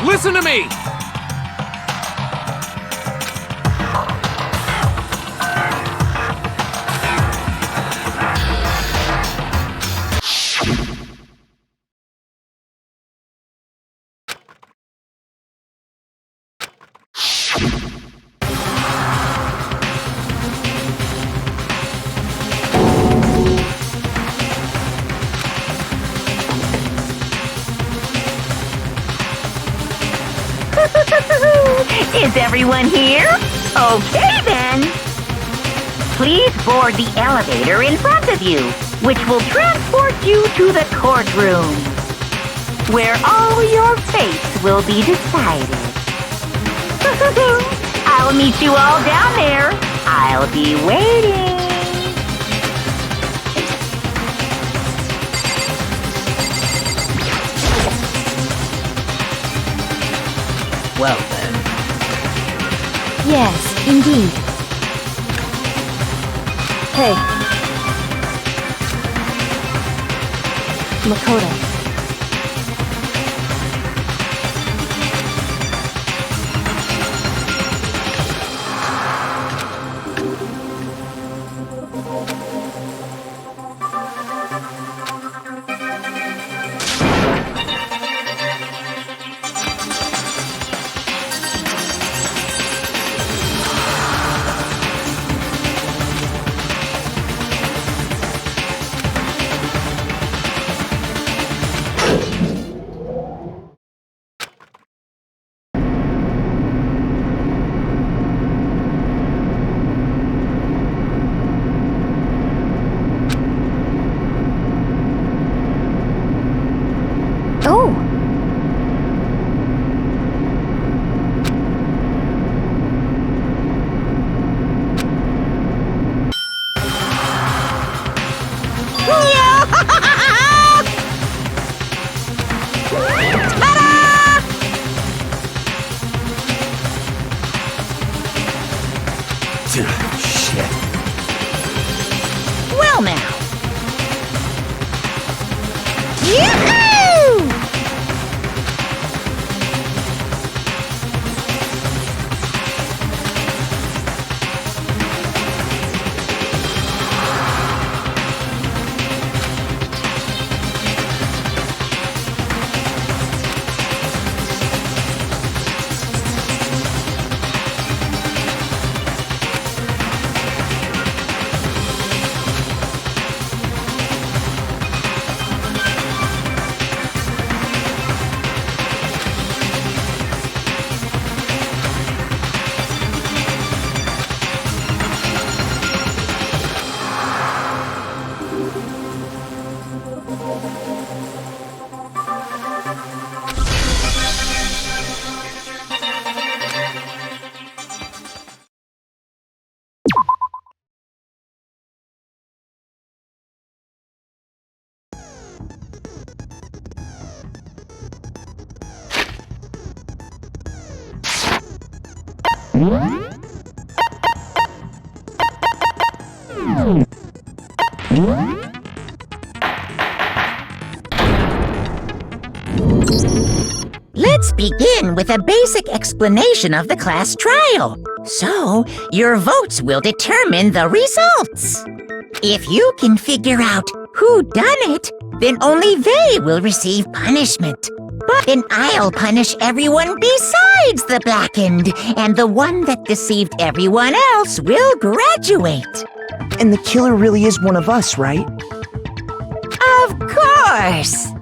Listen to me! Is everyone here? Okay then. Please board the elevator in front of you, which will transport you to the courtroom, where all your fates will be decided. I'll meet you all down there. I'll be waiting. Well then. Yes, indeed. Hey. Makoto. Shit. Well now. Let's begin with a basic explanation of the class trial. So, your votes will determine the results. If you can figure out who done it, then only they will receive punishment. But then I'll punish everyone besides the blackened, and the one that deceived everyone else will graduate. And the killer really is one of us, right? Of course!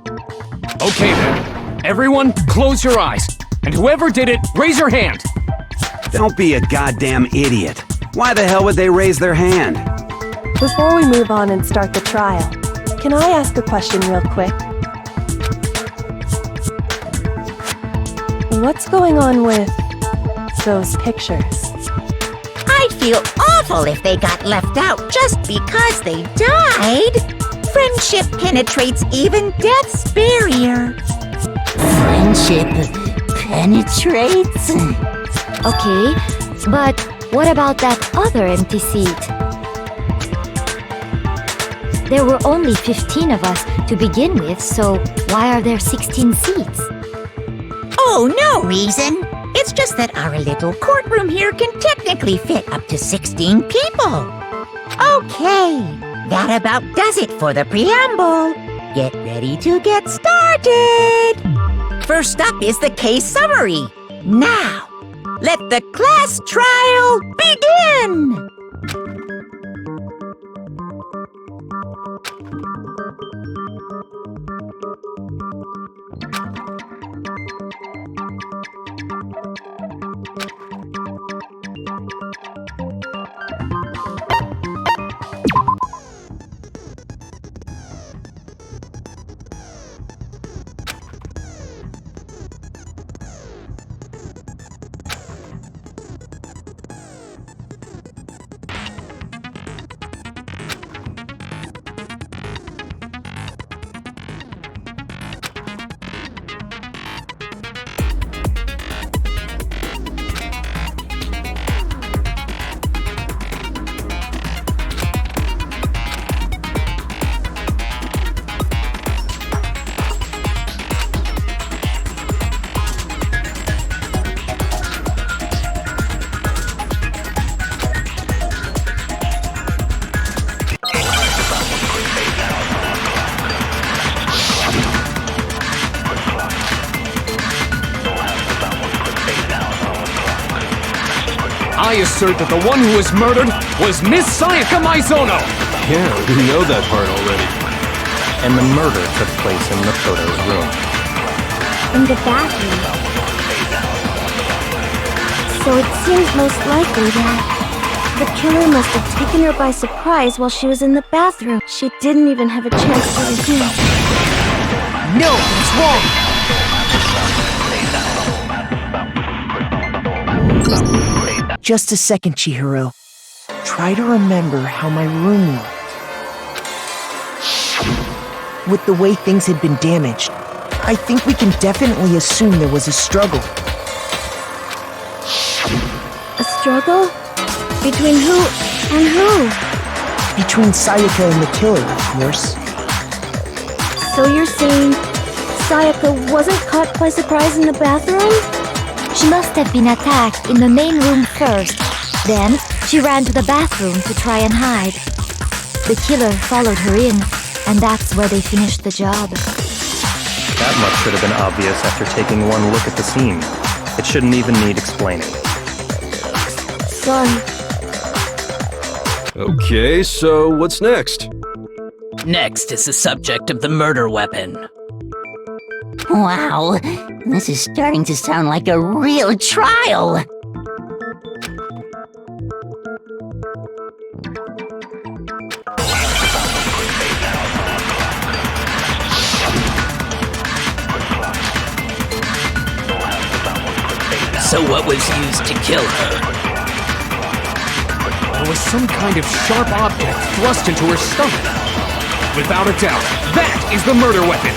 Okay then. Everyone, close your eyes. And whoever did it, raise your hand. Don't be a goddamn idiot. Why the hell would they raise their hand? Before we move on and start the trial, can I ask a question real quick? What's going on with those pictures? I might feel awful if they got left out just because they died, friendship penetrates even death's barrier. Friendship penetrates? Okay, but what about that other empty seat? There were only 15 of us to begin with, so why are there 16 seats? Oh, no reason. It's just that our little courtroom here can technically fit up to 16 people. Okay, that about does it for the preamble. Get ready to get started. First up is the case summary. Now, let the class trial begin! I assert that the one who was murdered was Miss Sayaka Maizono! Yeah, we know that part already. And the murder took place in Makoto's room. In the bathroom. So it seems most likely that the killer must have taken her by surprise while she was in the bathroom. She didn't even have a chance to redeem. No, that's wrong! Just a second, Chihiro. Try to remember how my room looked. With the way things had been damaged, I think we can definitely assume there was a struggle. A struggle? Between who and who? Between Sayaka and the killer, of course. So you're saying Sayaka wasn't caught by surprise in the bathroom? She must have been attacked in the main room first. Then, she ran to the bathroom to try and hide. The killer followed her in, and that's where they finished the job. That much should have been obvious after taking one look at the scene. It shouldn't even need explaining. Sorry. Okay, so what's next? Next is the subject of the murder weapon. Wow, this is starting to sound like a real trial. So what was used to kill her? There was some kind of sharp object thrust into her stomach. Without a doubt, that is the murder weapon!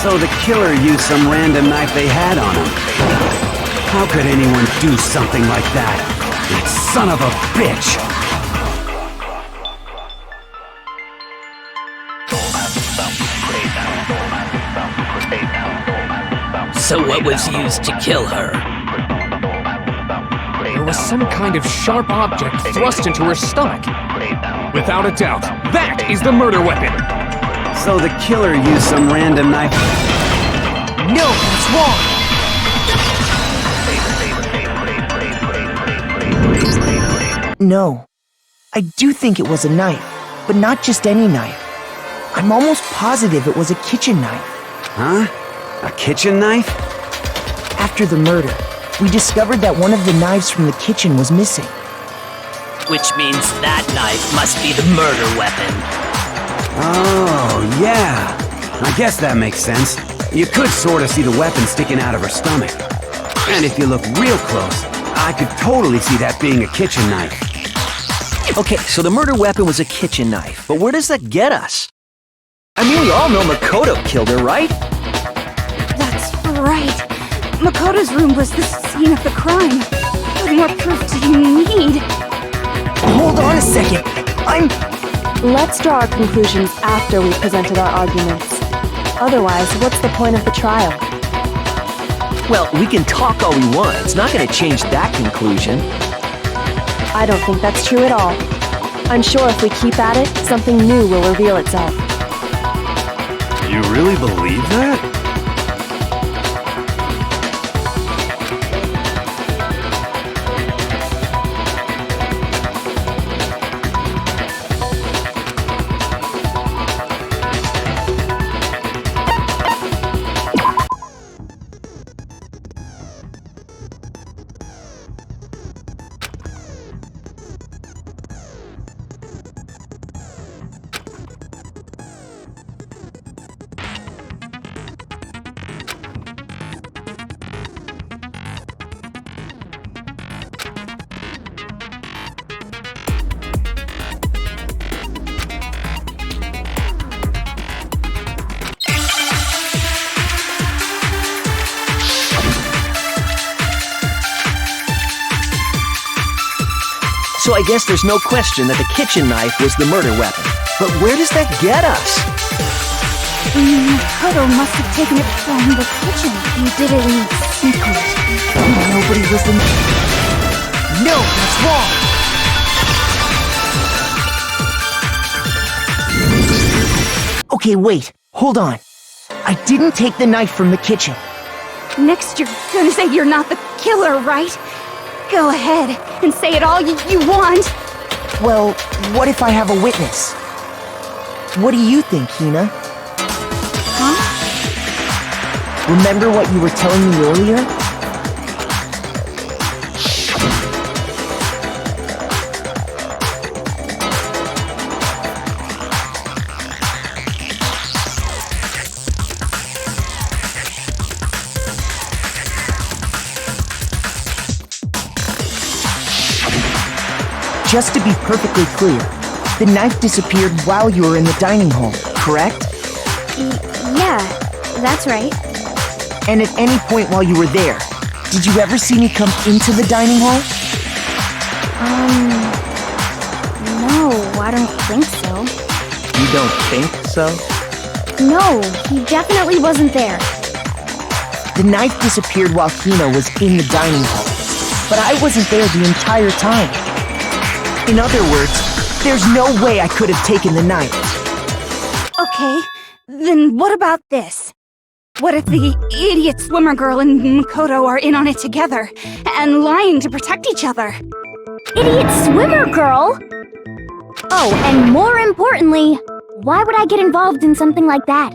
So the killer used some random knife they had on him. How could anyone do something like that? That son of a bitch! So what was used to kill her? There was some kind of sharp object thrust into her stomach. Without a doubt, that is the murder weapon! So the killer used some random knife. No, that's wrong! No. I do think it was a knife, but not just any knife. I'm almost positive it was a kitchen knife. Huh? A kitchen knife? After the murder, we discovered that one of the knives from the kitchen was missing. Which means that knife must be the murder weapon. Oh, yeah. I guess that makes sense. You could sort of see the weapon sticking out of her stomach. And if you look real close, I could totally see that being a kitchen knife. Okay, so the murder weapon was a kitchen knife, but where does that get us? I mean, we all know Makoto killed her, right? That's right. Makoto's room was the scene of the crime. What more proof do you need? Hold on a second. Let's draw our conclusions after we've presented our arguments. Otherwise, what's the point of the trial? Well, we can talk all we want. It's not going to change that conclusion. I don't think that's true at all. I'm sure if we keep at it, something new will reveal itself. You really believe that? So I guess there's no question that the kitchen knife was the murder weapon. But where does that get us? Makoto must have taken it from the kitchen. You did it in secret. Nobody was in. No, that's wrong. Okay, wait. Hold on. I didn't take the knife from the kitchen. Next, you're gonna say you're not the killer, right? Go ahead and say it all you want. Well, what if I have a witness? What do you think, Hina? Huh? Remember what you were telling me earlier? Just to be perfectly clear, the knife disappeared while you were in the dining hall, correct? Yeah, that's right. And at any point while you were there, did you ever see me come into the dining hall? No, I don't think so. You don't think so? No, he definitely wasn't there. The knife disappeared while Hina was in the dining hall, but I wasn't there the entire time. In other words, there's no way I could have taken the knife. Okay, then what about this? What if the idiot swimmer girl and Makoto are in on it together, and lying to protect each other? Idiot swimmer girl? Oh, and more importantly, why would I get involved in something like that?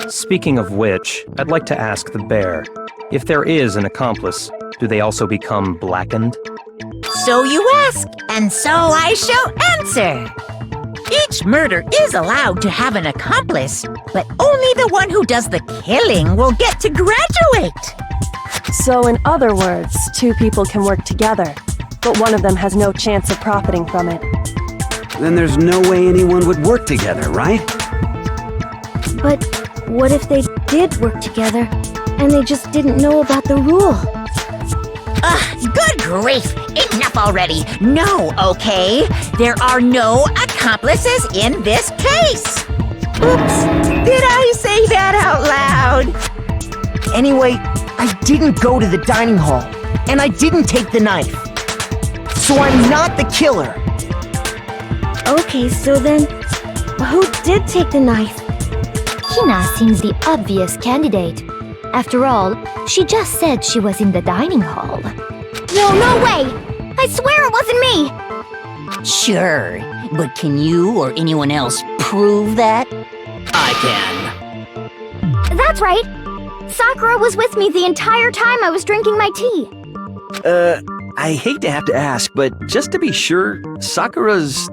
Speaking of which, I'd like to ask the bear, if there is an accomplice, do they also become blackened? So you ask, and so I shall answer. Each murder is allowed to have an accomplice, but only the one who does the killing will get to graduate. So in other words, two people can work together, but one of them has no chance of profiting from it. Then there's no way anyone would work together, right? But what if they did work together, and they just didn't know about the rule? Good grief! Enough already! No, okay? There are no accomplices in this case! Oops! Did I say that out loud? Anyway, I didn't go to the dining hall, and I didn't take the knife. So I'm not the killer. Okay, so then, who did take the knife? Hina seems the obvious candidate. After all, she just said she was in the dining hall. No way! I swear it wasn't me! Sure, but can you or anyone else prove that? I can. That's right! Sakura was with me the entire time I was drinking my tea. I hate to have to ask, but just to be sure, Sakura's...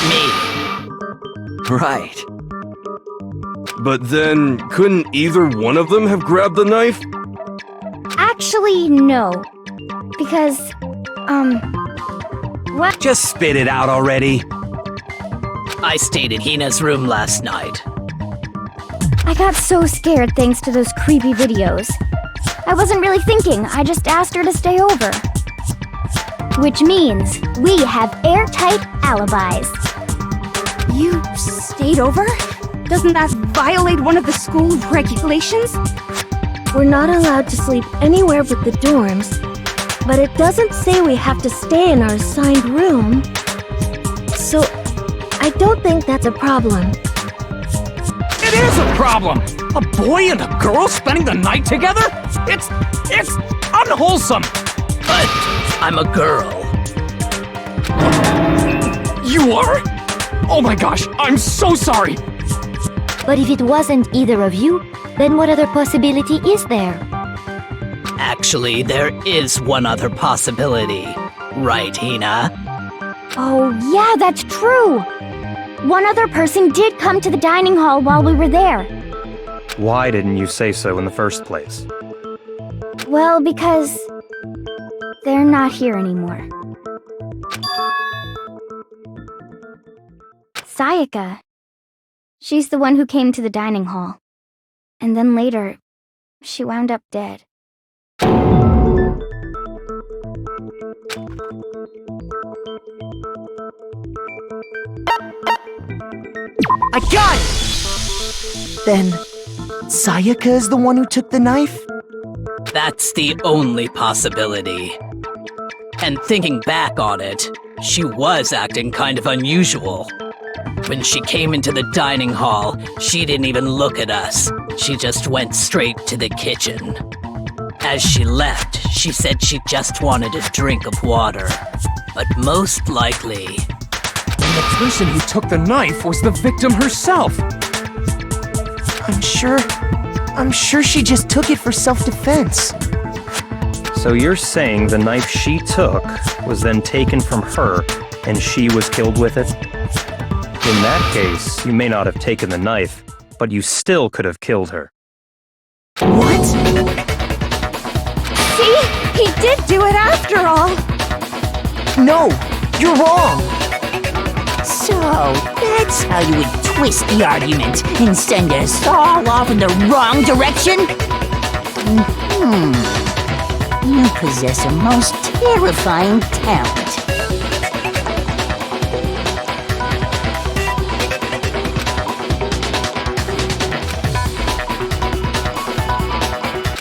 Me. Right. But then, couldn't either one of them have grabbed the knife? Actually, no. Because, what? Just spit it out already. I stayed in Hina's room last night. I got so scared thanks to those creepy videos. I wasn't really thinking, I just asked her to stay over. Which means we have airtight alibis. You stayed over? Doesn't that violate one of the school regulations? We're not allowed to sleep anywhere but the dorms, but it doesn't say we have to stay in our assigned room. So, I don't think that's a problem. It is a problem! A boy and a girl spending the night together? It's unwholesome! But I'm a girl. You are? Oh my gosh, I'm so sorry! But if it wasn't either of you, then what other possibility is there? Actually, there is one other possibility. Right, Hina? Oh, yeah, that's true! One other person did come to the dining hall while we were there. Why didn't you say so in the first place? Well, because they're not here anymore. Sayaka. She's the one who came to the dining hall. And then later, she wound up dead. I got it! Then, Sayaka is the one who took the knife? That's the only possibility. And thinking back on it, she was acting kind of unusual. When she came into the dining hall, she didn't even look at us. She just went straight to the kitchen. As she left, she said she just wanted a drink of water. But most likely... And the person who took the knife was the victim herself! I'm sure she just took it for self-defense. So you're saying the knife she took was then taken from her, and she was killed with it? In that case, you may not have taken the knife, but you still could have killed her. What? See? He did do it after all! No! You're wrong! So, that's how you would twist the argument and send us all off in the wrong direction? You possess a most terrifying talent.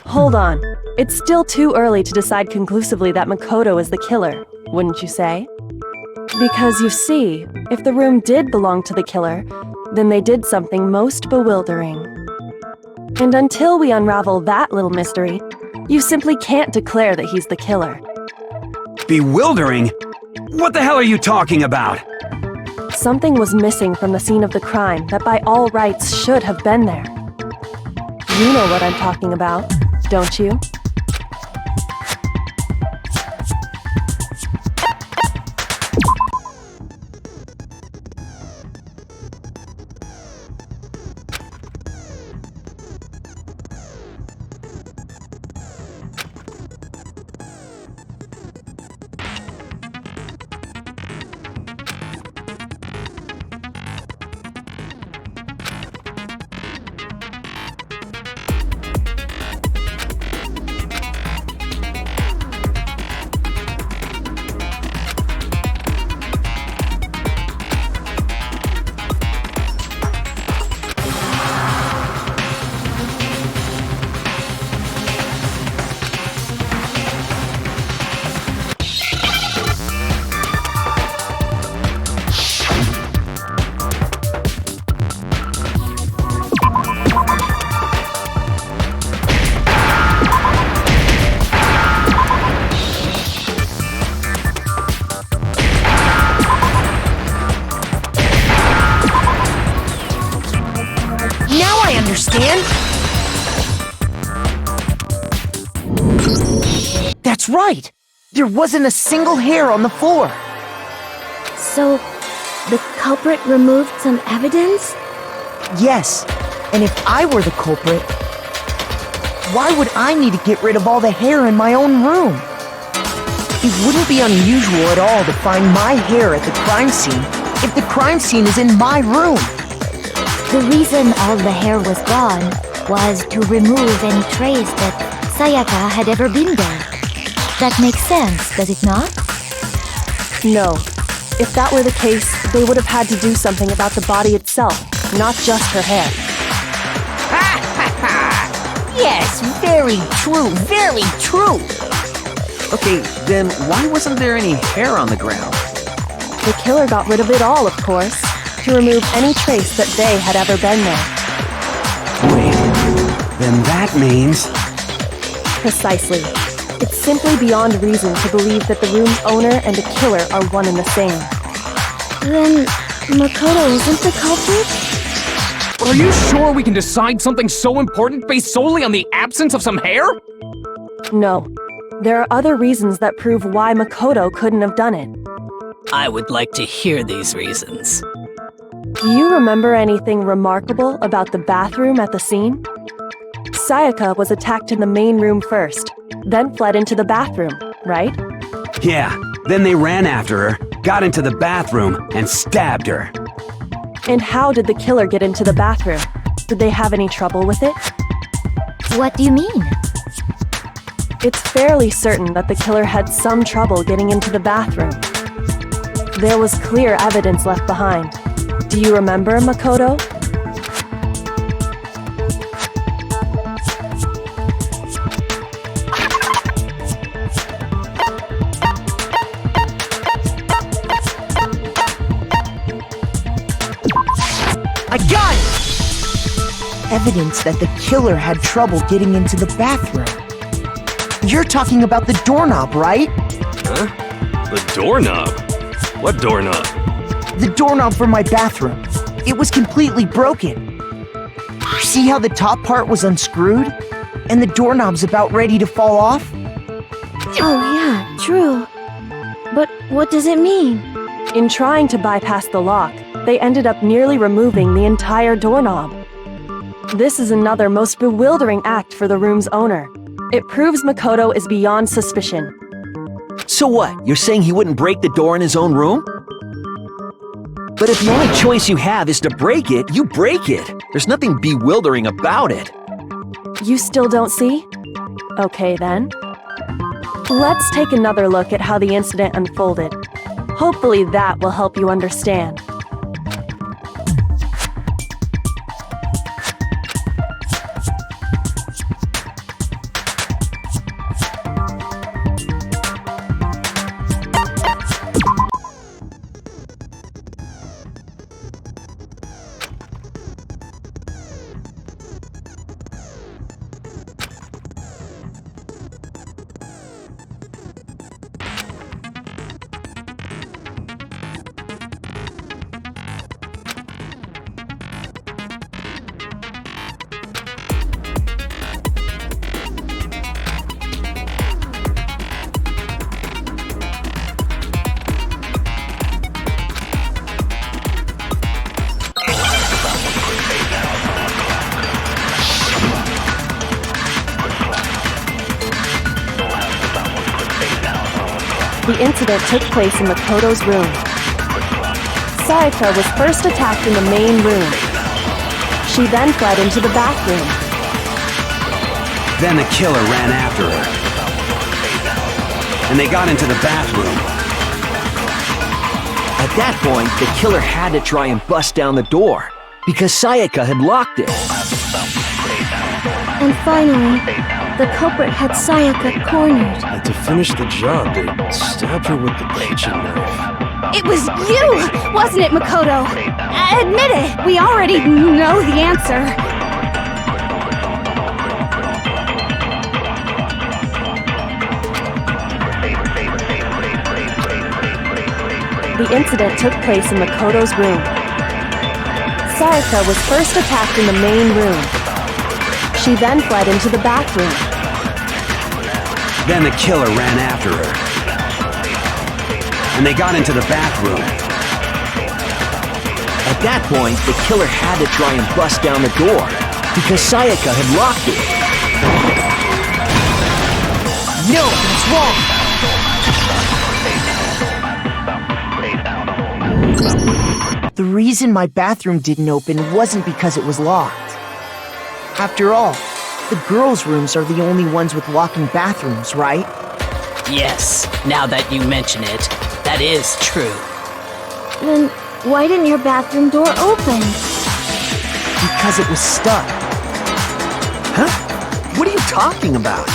Hold on. It's still too early to decide conclusively that Makoto is the killer, wouldn't you say? Because you see, if the room did belong to the killer, then they did something most bewildering. And until we unravel that little mystery, you simply can't declare that he's the killer. Bewildering? What the hell are you talking about? Something was missing from the scene of the crime that by all rights should have been there. You know what I'm talking about, don't you? That's right! There wasn't a single hair on the floor! So, the culprit removed some evidence? Yes, and if I were the culprit, why would I need to get rid of all the hair in my own room? It wouldn't be unusual at all to find my hair at the crime scene if the crime scene is in my room. The reason all the hair was gone was to remove any trace that Sayaka had ever been there. That makes sense, does it not? No. If that were the case, they would have had to do something about the body itself, not just her hair. Yes, very true, very true. Okay, then why wasn't there any hair on the ground? The killer got rid of it all, of course, to remove any trace that they had ever been there. Wait, then that means... Precisely. It's simply beyond reason to believe that the room's owner and the killer are one and the same. Then Makoto isn't the culprit? Are you sure we can decide something so important based solely on the absence of some hair? No. There are other reasons that prove why Makoto couldn't have done it. I would like to hear these reasons. Do you remember anything remarkable about the bathroom at the scene? Sayaka was attacked in the main room first, then fled into the bathroom, right? Yeah, then they ran after her, got into the bathroom, and stabbed her. And how did the killer get into the bathroom? Did they have any trouble with it? What do you mean? It's fairly certain that the killer had some trouble getting into the bathroom. There was clear evidence left behind. Do you remember, Makoto? I got it! Evidence that the killer had trouble getting into the bathroom. You're talking about the doorknob, right? Huh? The doorknob? What doorknob? The doorknob for my bathroom. It was completely broken. See how the top part was unscrewed? And the doorknob's about ready to fall off? Oh yeah, true. But what does it mean? In trying to bypass the lock, they ended up nearly removing the entire doorknob. This is another most bewildering act for the room's owner. It proves Makoto is beyond suspicion. So what? You're saying he wouldn't break the door in his own room? But if the only choice you have is to break it, you break it. There's nothing bewildering about it. You still don't see? Okay then. Let's take another look at how the incident unfolded. Hopefully that will help you understand. The incident took place in Makoto's room. Sayaka was first attacked in the main room. She then fled into the bathroom. Then the killer ran after her. And they got into the bathroom. At that point, the killer had to try and bust down the door, because Sayaka had locked it. And finally, the culprit had Sayaka cornered. And to finish the job, they stabbed her with the kitchen knife. It was you, wasn't it, Makoto? Admit it, we already know the answer. The incident took place in Makoto's room. Sayaka was first attacked in the main room. She then fled into the bathroom. Then the killer ran after her. And they got into the bathroom. At that point, the killer had to try and bust down the door, because Sayaka had locked it. No, that's wrong! The reason my bathroom didn't open wasn't because it was locked. After all, the girls' rooms are the only ones with walk-in bathrooms, right? Yes, now that you mention it, that is true. Then why didn't your bathroom door open? Because it was stuck. Huh? What are you talking about?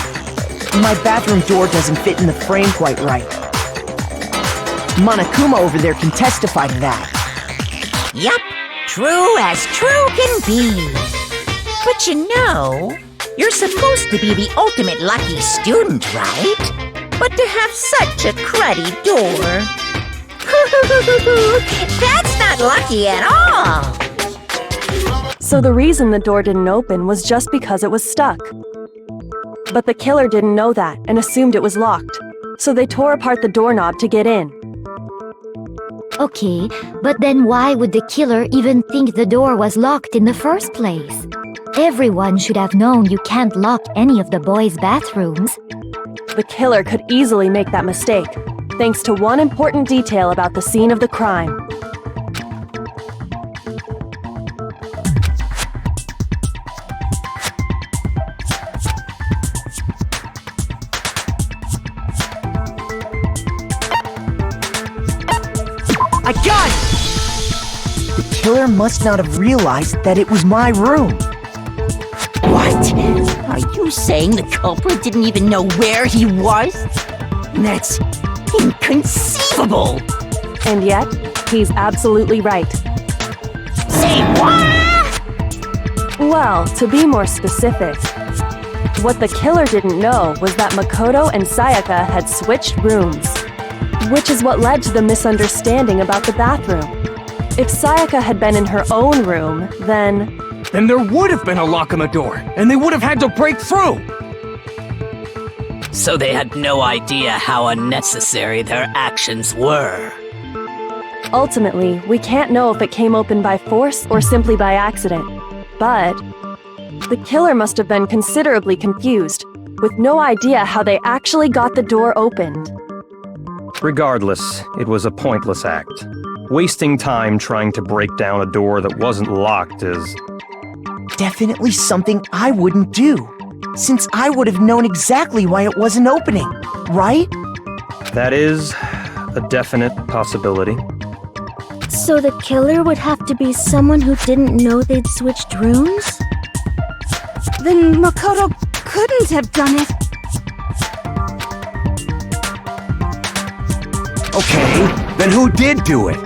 My bathroom door doesn't fit in the frame quite right. Monokuma over there can testify to that. Yup, true as true can be. But you know, you're supposed to be the ultimate lucky student, right? But to have such a cruddy door... That's not lucky at all! So the reason the door didn't open was just because it was stuck. But the killer didn't know that and assumed it was locked. So they tore apart the doorknob to get in. Okay, but then why would the killer even think the door was locked in the first place? Everyone should have known you can't lock any of the boys' bathrooms. The killer could easily make that mistake, thanks to one important detail about the scene of the crime. I got it! The killer must not have realized that it was my room. What? Are you saying the culprit didn't even know where he was? That's inconceivable! And yet, he's absolutely right. Say what? Well, to be more specific, what the killer didn't know was that Makoto and Sayaka had switched rooms, which is what led to the misunderstanding about the bathroom. If Sayaka had been in her own room, then there would have been a lock on the door, and they would have had to break through! So they had no idea how unnecessary their actions were. ultimately, we can't know if it came open by force or simply by accident. But the killer must have been considerably confused, with no idea how they actually got the door opened. Regardless, it was a pointless act. Wasting time trying to break down a door that wasn't locked is... definitely something I wouldn't do, since I would have known exactly why it wasn't opening, right? That is a definite possibility. So the killer would have to be someone who didn't know they'd switched rooms? Then Makoto couldn't have done it. Okay, then who did do it?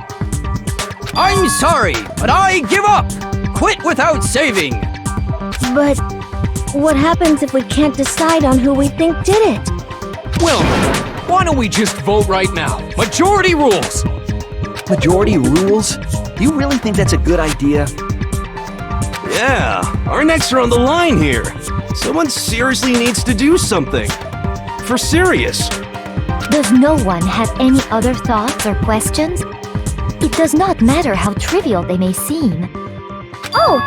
I'm sorry, but I give up! Quit without saving! But what happens if we can't decide on who we think did it? Well, why don't we just vote right now? Majority rules! Majority rules? Do you really think that's a good idea? Yeah, our necks are on the line here. Someone seriously needs to do something. For serious. Does no one have any other thoughts or questions? It does not matter how trivial they may seem. Oh,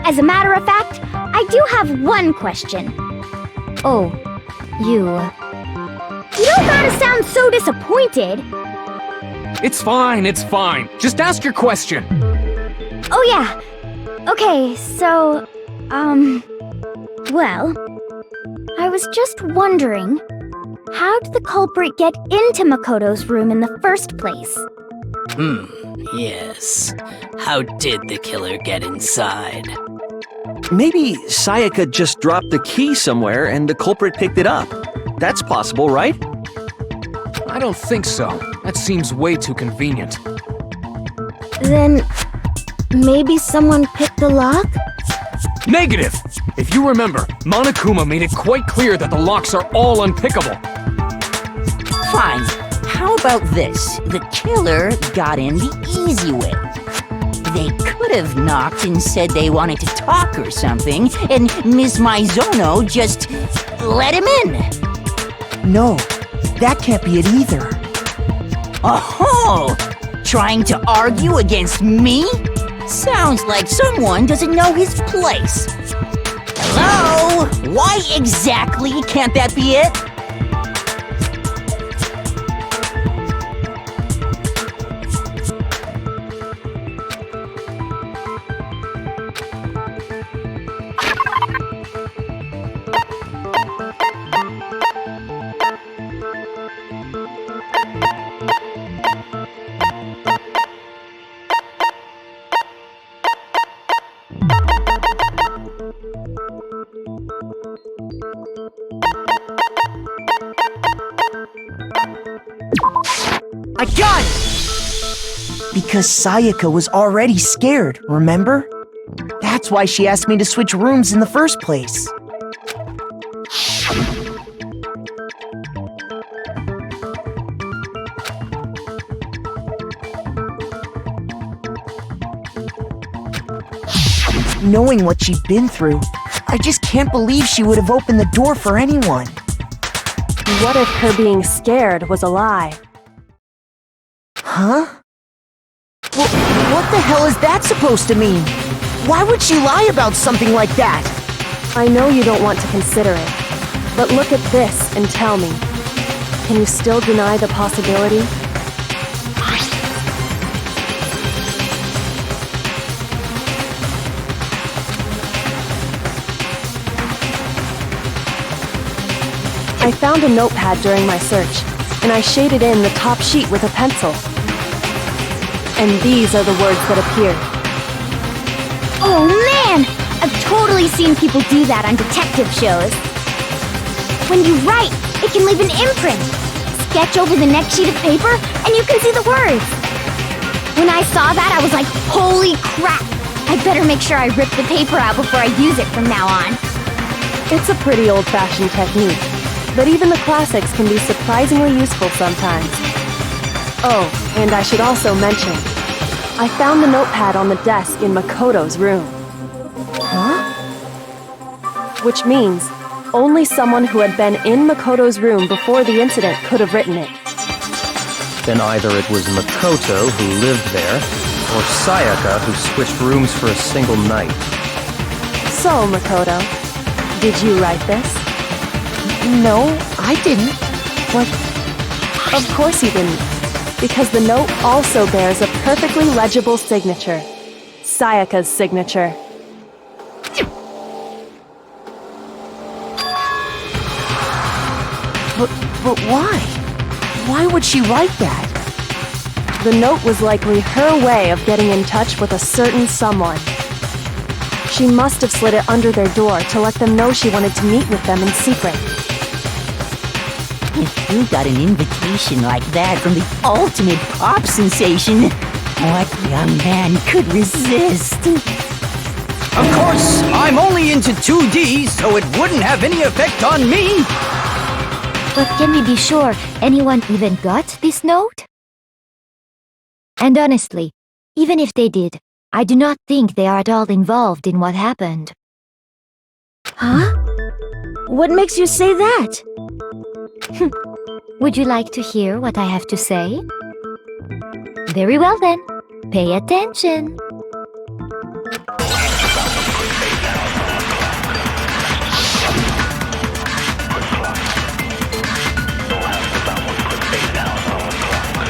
as a matter of fact, I do have one question. Oh, you don't gotta sound so disappointed. It's fine, it's fine. Just ask your question. Oh yeah. Okay, so, well, I was just wondering, how did the culprit get into Makoto's room in the first place? Yes. How did the killer get inside? Maybe Sayaka just dropped the key somewhere and the culprit picked it up. That's possible, right? I don't think so. That seems way too convenient. Then maybe someone picked the lock? Negative! If you remember, Monokuma made it quite clear that the locks are all unpickable. Fine. How about this? The killer got in the easy way. They could have knocked and said they wanted to talk or something, and Ms. Maizono just let him in. No, that can't be it either. Oh, trying to argue against me? Sounds like someone doesn't know his place. Hello? Why exactly can't that be it? I got it! Because Sayaka was already scared, remember? That's why she asked me to switch rooms in the first place. Knowing what she'd been through, I just can't believe she would have opened the door for anyone. What if her being scared was a lie? Huh? What the hell is that supposed to mean? Why would she lie about something like that? I know you don't want to consider it, but look at this and tell me. Can you still deny the possibility? I found a notepad during my search, and I shaded in the top sheet with a pencil. And these are the words that appeared. Oh man! I've totally seen people do that on detective shows. When you write, it can leave an imprint. Sketch over the next sheet of paper, and you can see the words. When I saw that, I was like, holy crap! I better make sure I rip the paper out before I use it from now on. It's a pretty old-fashioned technique, but even the classics can be surprisingly useful sometimes. Oh, and I should also mention, I found the notepad on the desk in Makoto's room. Huh? Which means only someone who had been in Makoto's room before the incident could have written it. Then either it was Makoto who lived there, or Sayaka who switched rooms for a single night. So, Makoto, did you write this? No, I didn't. But Of course you didn't, because the note also bears a perfectly legible signature. Sayaka's signature. But why? Why would she write that? The note was likely her way of getting in touch with a certain someone. She must have slid it under their door to let them know she wanted to meet with them in secret. If you got an invitation like that from the ultimate pop sensation, what young man could resist? Of course, I'm only into 2D, so it wouldn't have any effect on me. But can we be sure anyone even got this note? And honestly, even if they did, I do not think they are at all involved in what happened. Huh? What makes you say that? Would you like to hear what I have to say? Very well then, pay attention.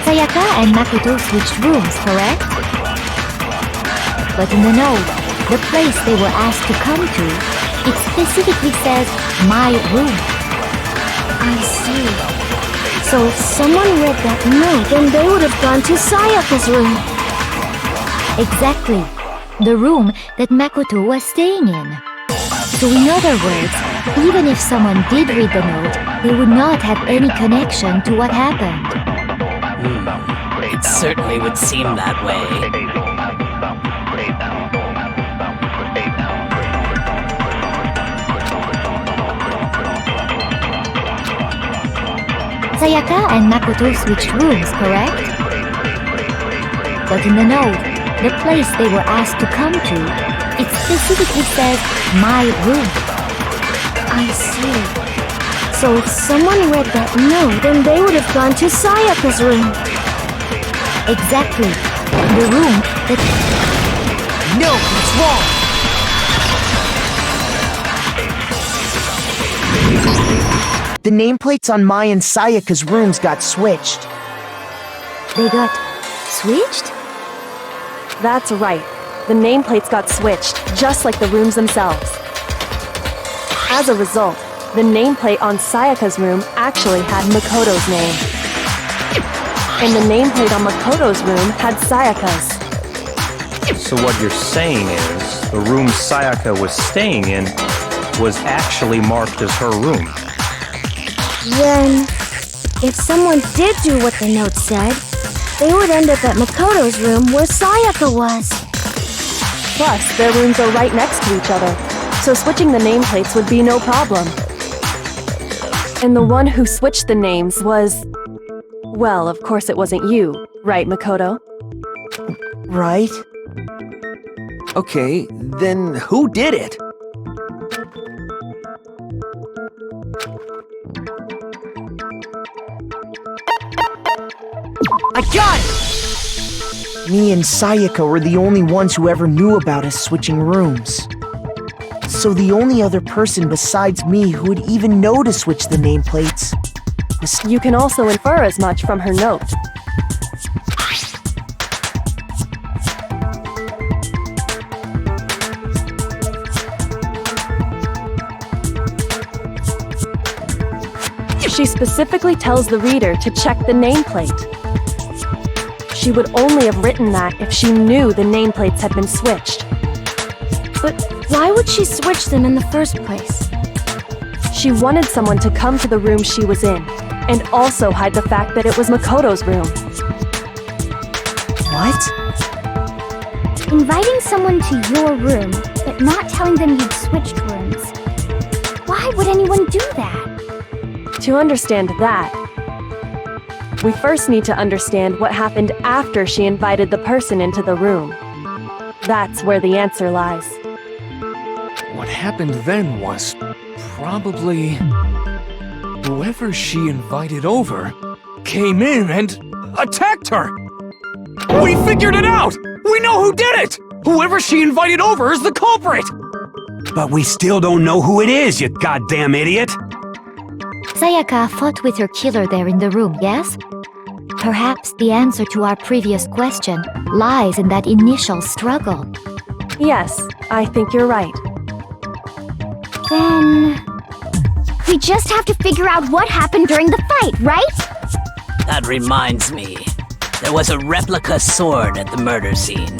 Sayaka and Makoto switched rooms, correct? But in the note, the place they were asked to come to, it specifically says, my room. I see. So if someone read that note, then they would have gone to Sayaka's room. Exactly. The room that Makoto was staying in. So in other words, even if someone did read the note, they would not have any connection to what happened. It certainly would seem that way. Sayaka and Makoto switched rooms, correct? But in the note, the place they were asked to come to, it specifically says, my room. I see. So if someone read that note, then they would have gone to Sayaka's room. Exactly. The room that... No, it's wrong! The nameplates on Mai and Sayaka's rooms got switched. They got switched? That's right. The nameplates got switched, just like the rooms themselves. As a result, the nameplate on Sayaka's room actually had Makoto's name. And the nameplate on Makoto's room had Sayaka's. So what you're saying is, the room Sayaka was staying in was actually marked as her room. Then, if someone did do what the note said, they would end up at Makoto's room where Sayaka was. Plus, their rooms are right next to each other, so switching the nameplates would be no problem. And the one who switched the names was... Well, of course it wasn't you, right, Makoto? Right? Okay, then who did it? I got it! Me and Sayaka were the only ones who ever knew about us switching rooms. So the only other person besides me who would even know to switch the nameplates was... You can also infer as much from her note. She specifically tells the reader to check the nameplate. She would only have written that if she knew the nameplates had been switched. But why would she switch them in the first place? She wanted someone to come to the room she was in, and also hide the fact that it was Makoto's room. What? Inviting someone to your room, but not telling them you'd switched rooms. Why would anyone do that? To understand that, we first need to understand what happened after she invited the person into the room. That's where the answer lies. What happened then was probably whoever she invited over came in and attacked her. We figured it out! We know who did it! Whoever she invited over is the culprit! But we still don't know who it is, you goddamn idiot! Sayaka fought with her killer there in the room, yes? Perhaps the answer to our previous question lies in that initial struggle. Yes, I think you're right. Then... we just have to figure out what happened during the fight, right? That reminds me. There was a replica sword at the murder scene.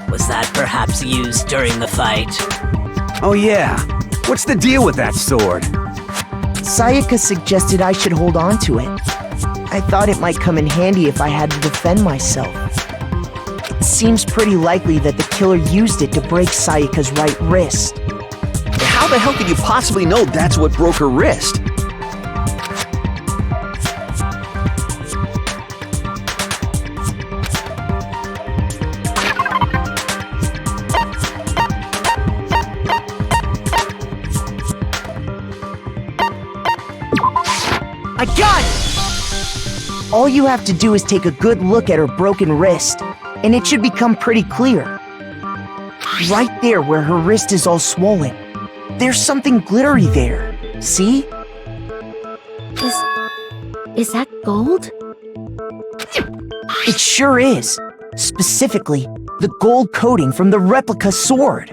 Was that perhaps used during the fight? Oh yeah. What's the deal with that sword? Sayaka suggested I should hold on to it. I thought it might come in handy if I had to defend myself. It seems pretty likely that the killer used it to break Sayaka's right wrist. How the hell could you possibly know that's what broke her wrist? I got it! All you have to do is take a good look at her broken wrist, and it should become pretty clear. Right there where her wrist is all swollen, there's something glittery there. See? Is that gold? It sure is. Specifically, the gold coating from the replica sword.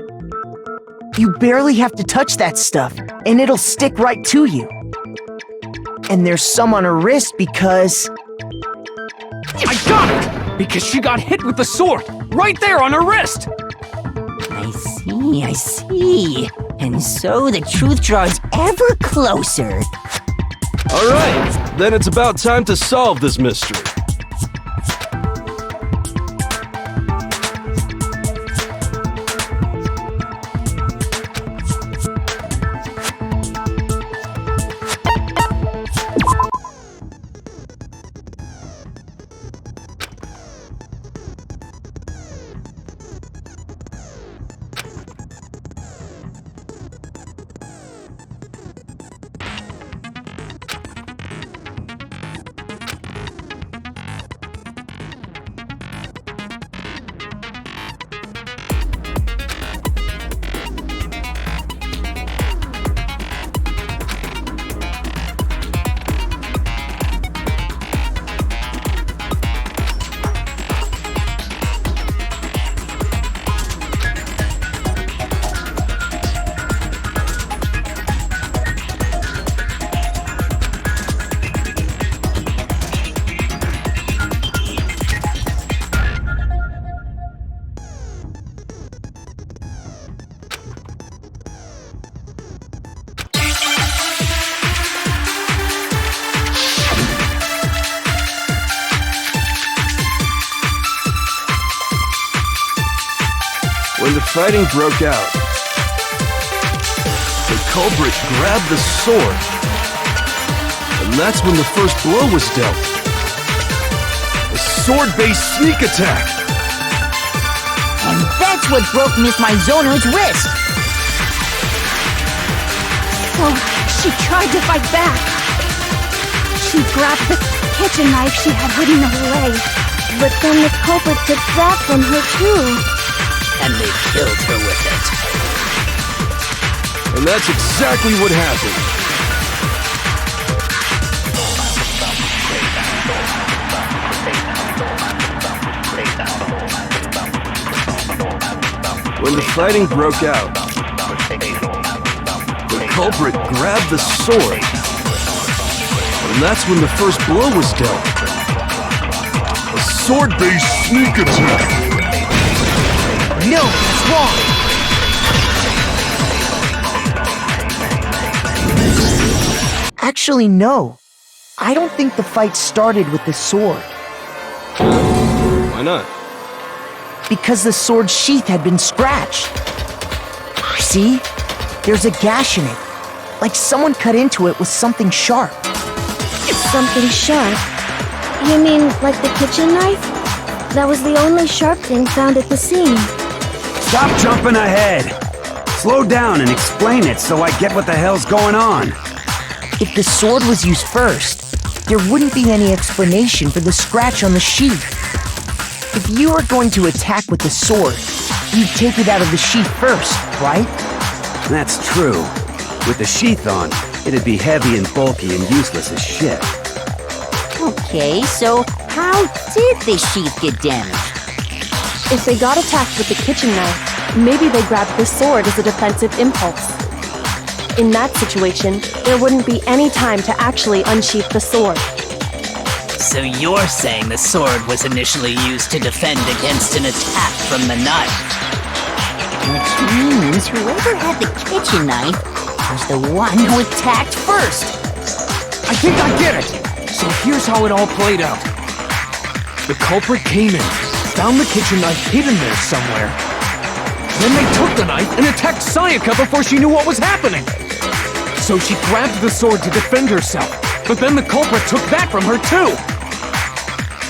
You barely have to touch that stuff, and it'll stick right to you. And there's some on her wrist because... I got it! Because she got hit with the sword, right there on her wrist! I see. And so the truth draws ever closer. Alright, then it's about time to solve this mystery. fighting broke out, the culprit grabbed the sword. And that's when the first blow was dealt. A sword-based sneak attack. And that's what broke Miss Mizono's wrist. So, she tried to fight back. She grabbed the kitchen knife she had hidden away. But then the culprit took that from her too. And they killed her with it. And that's exactly what happened. When the fighting broke out, the culprit grabbed the sword. And that's when the first blow was dealt. A sword-based sneak attack. No, that's wrong. Actually, no. I don't think the fight started with the sword. Why not? Because the sword's sheath had been scratched. See? There's a gash in it. Like someone cut into it with something sharp. Something sharp? You mean like the kitchen knife? That was the only sharp thing found at the scene. Stop jumping ahead. Slow down and explain it so I get what the hell's going on. If the sword was used first, there wouldn't be any explanation for the scratch on the sheath. If you were going to attack with the sword, you'd take it out of the sheath first, right? That's true. With the sheath on, it'd be heavy and bulky and useless as shit. Okay, so how did the sheath get damaged? If they got attacked with the kitchen knife, maybe they grabbed the sword as a defensive impulse. In that situation, there wouldn't be any time to actually unsheath the sword. So you're saying the sword was initially used to defend against an attack from the knife? Which means whoever had the kitchen knife was the one who attacked first. I think I get it! So here's how it all played out. The culprit came in, found the kitchen knife hidden there somewhere. Then they took the knife and attacked Sayaka before she knew what was happening. So she grabbed the sword to defend herself, but then the culprit took that from her too.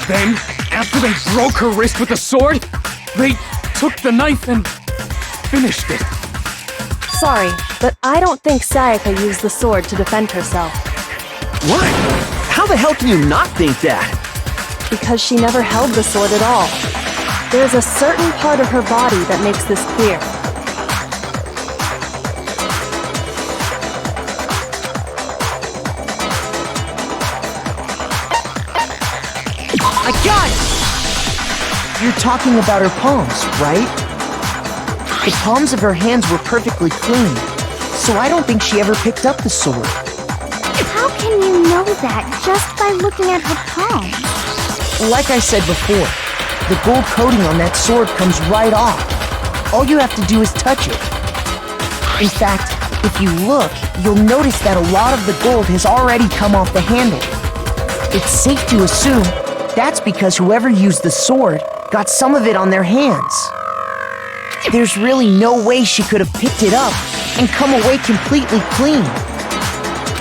Then, after they broke her wrist with the sword, they took the knife and finished it. Sorry, but I don't think Sayaka used the sword to defend herself. What? How the hell can you not think that? Because she never held the sword at all. There's a certain part of her body that makes this clear. I got it! You're talking about her palms, right? The palms of her hands were perfectly clean, so I don't think she ever picked up the sword. How can you know that just by looking at her palms? Like I said before, the gold coating on that sword comes right off. All you have to do is touch it. In fact, if you look, you'll notice that a lot of the gold has already come off the handle. It's safe to assume that's because whoever used the sword got some of it on their hands. There's really no way she could have picked it up and come away completely clean.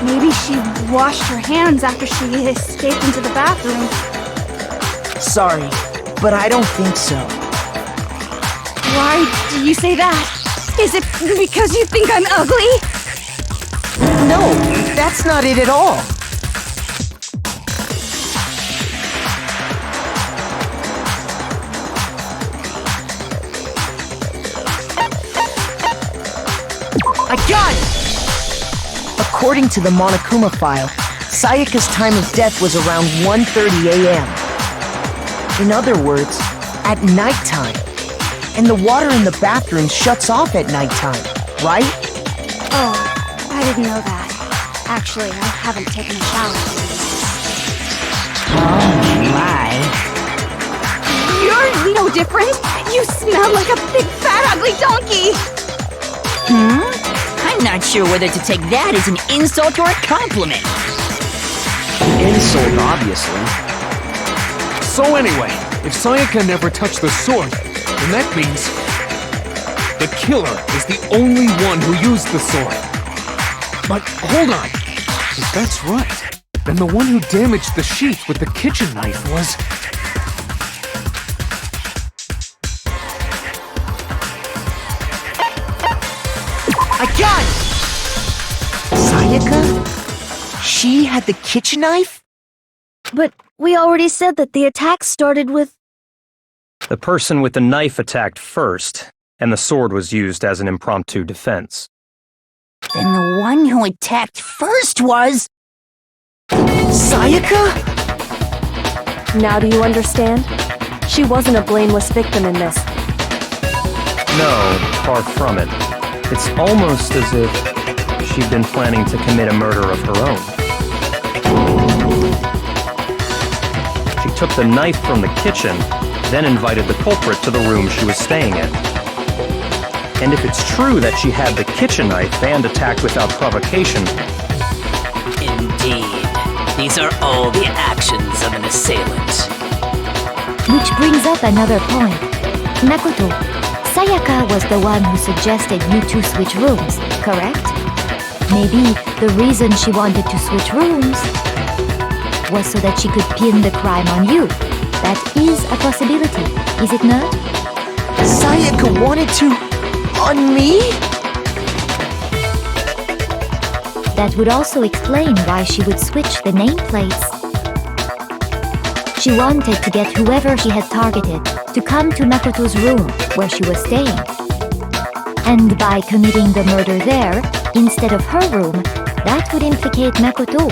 Maybe she washed her hands after she escaped into the bathroom. Sorry, but I don't think so. Why do you say that? Is it because you think I'm ugly? No, that's not it at all. I got it! According to the Monokuma file, Sayaka's time of death was around 1:30 a.m. In other words, at nighttime. And the water in the bathroom shuts off at nighttime, right? Oh, I didn't know that. Actually, I haven't taken a shower. Oh my. You're no different. You smell like a big fat ugly donkey. I'm not sure whether to take that as an insult or a compliment. Insult, obviously. So anyway, if Sayaka never touched the sword, then that means the killer is the only one who used the sword. But hold on. If that's right, then the one who damaged the sheath with the kitchen knife was... I got it! Sayaka? She had the kitchen knife? But we already said that the attack started with... The person with the knife attacked first, and the sword was used as an impromptu defense. Then the one who attacked first was... Sayaka? Now do you understand? She wasn't a blameless victim in this. No, far from it. It's almost as if she'd been planning to commit a murder of her own. She took the knife from the kitchen, then invited the culprit to the room she was staying in. And if it's true that she had the kitchen knife and attacked without provocation... Indeed. These are all the actions of an assailant. Which brings up another point. Makoto, Sayaka was the one who suggested you two switch rooms, correct? Maybe the reason she wanted to switch rooms was so that she could pin the crime on you. That is a possibility, is it not? Sayaka wanted to... on me? That would also explain why she would switch the nameplates. She wanted to get whoever she had targeted to come to Makoto's room where she was staying. And by committing the murder there, instead of her room, that would implicate Makoto.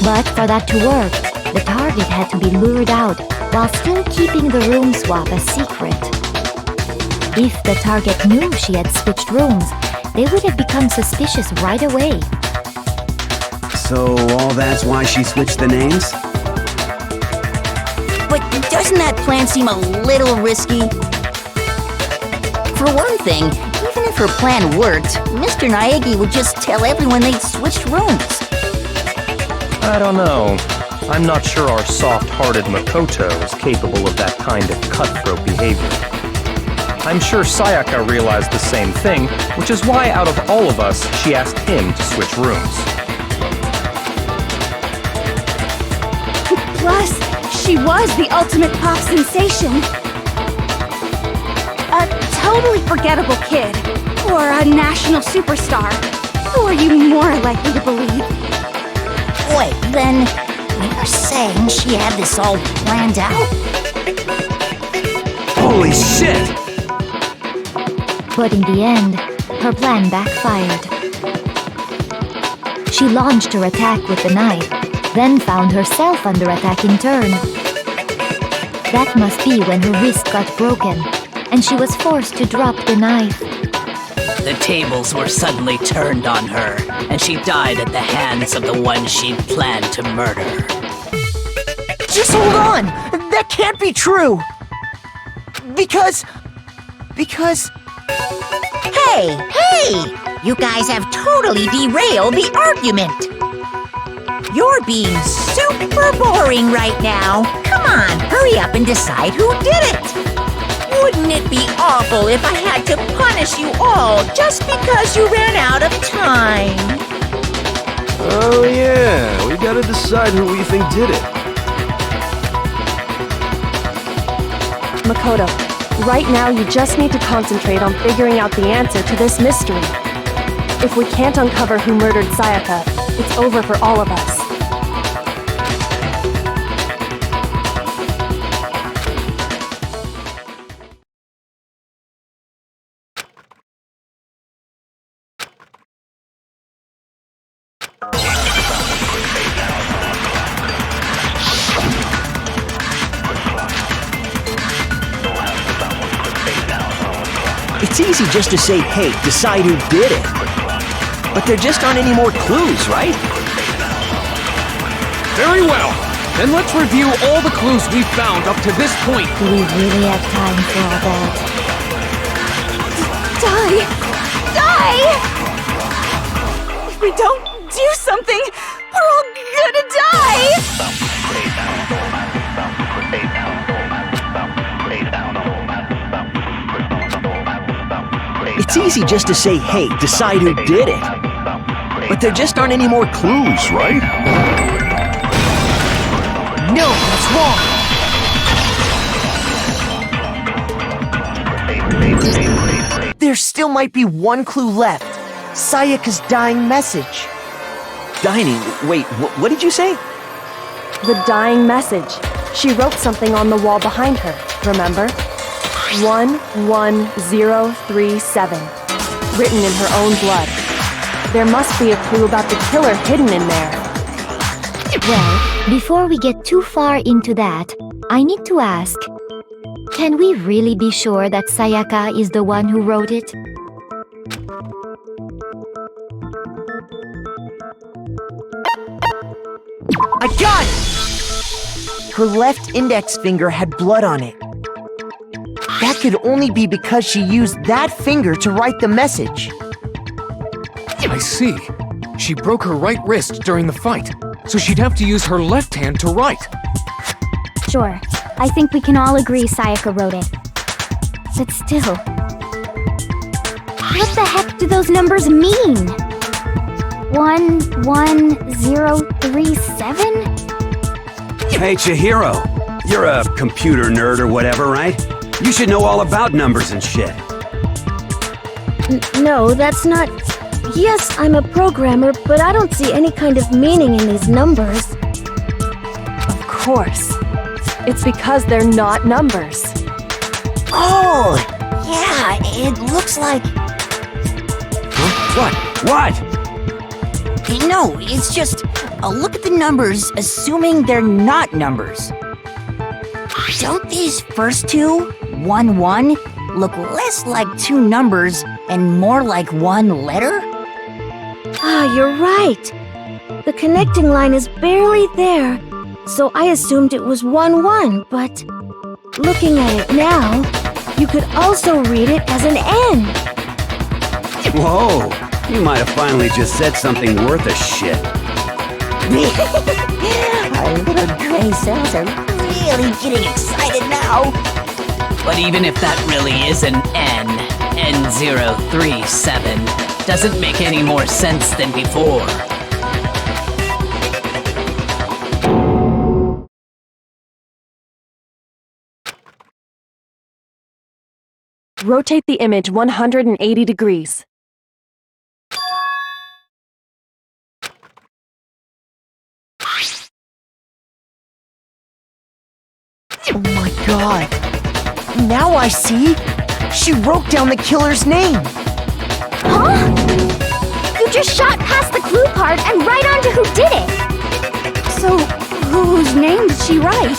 But for that to work, the target had to be lured out while still keeping the room swap a secret. If the target knew she had switched rooms, they would have become suspicious right away. So all that's why she switched the names? But doesn't that plan seem a little risky? For one thing, even if her plan worked, Mr. Naegi would just tell everyone they'd switched rooms. I don't know. I'm not sure our soft-hearted Makoto is capable of that kind of cutthroat behavior. I'm sure Sayaka realized the same thing, which is why out of all of us, she asked him to switch rooms. Plus, she was the ultimate pop sensation. A totally forgettable kid, or a national superstar. Who are you more likely to believe? Wait, then you're saying she had this all planned out? Holy shit! But in the end, her plan backfired. She launched her attack with the knife, then found herself under attack in turn. That must be when her wrist got broken, and she was forced to drop the knife. The tables were suddenly turned on her, and she died at the hands of the one she'd planned to murder. Just hold on! That can't be true! Because... Hey! You guys have totally derailed the argument. You're being super boring right now. Come on, hurry up and decide who did it. Wouldn't it be awful if I had to punish you all just because you ran out of time? Oh yeah, we gotta decide who we think did it. Makoto, right now you just need to concentrate on figuring out the answer to this mystery. If we can't uncover who murdered Sayaka, it's over for all of us. It's easy just to say, hey, decide who did it. But there just aren't any more clues, right? Very well. Then let's review all the clues we've found up to this point. Do we really have time for all that? Die! If we don't do something, we're all gonna die! It's easy just to say, hey, decide who did it. But there just aren't any more clues, right? No, that's wrong. There still might be one clue left. Sayaka's dying message. Dining? Wait, what did you say? The dying message. She wrote something on the wall behind her, remember? 11037. Written in her own blood. There must be a clue about the killer hidden in there. Well, before we get too far into that, I need to ask, can we really be sure that Sayaka is the one who wrote it? I got it! Her left index finger had blood on it. That could only be because she used that finger to write the message. I see. She broke her right wrist during the fight, so she'd have to use her left hand to write. Sure, I think we can all agree Sayaka wrote it. But still... what the heck do those numbers mean? 11037? Hey, Chihiro. You're a computer nerd or whatever, right? You should know all about numbers and shit. No, that's not... Yes, I'm a programmer, but I don't see any kind of meaning in these numbers. Of course. It's because they're not numbers. Oh, yeah, it looks like... Huh? What? No, it's just... look at the numbers, assuming they're not numbers. Don't these first two, 1-1, look less like two numbers and more like one letter? Ah, you're right. The connecting line is barely there, so I assumed it was 1-1, but looking at it now, you could also read it as an N. Whoa, you might have finally just said something worth a shit. Our little gray cells are really getting excited now. But even if that really is an N, N037, doesn't make any more sense than before. Rotate the image 180 degrees. Oh my god. Now I see. She wrote down the killer's name. Huh? You just shot past the clue part and right onto who did it! So, whose name did she write?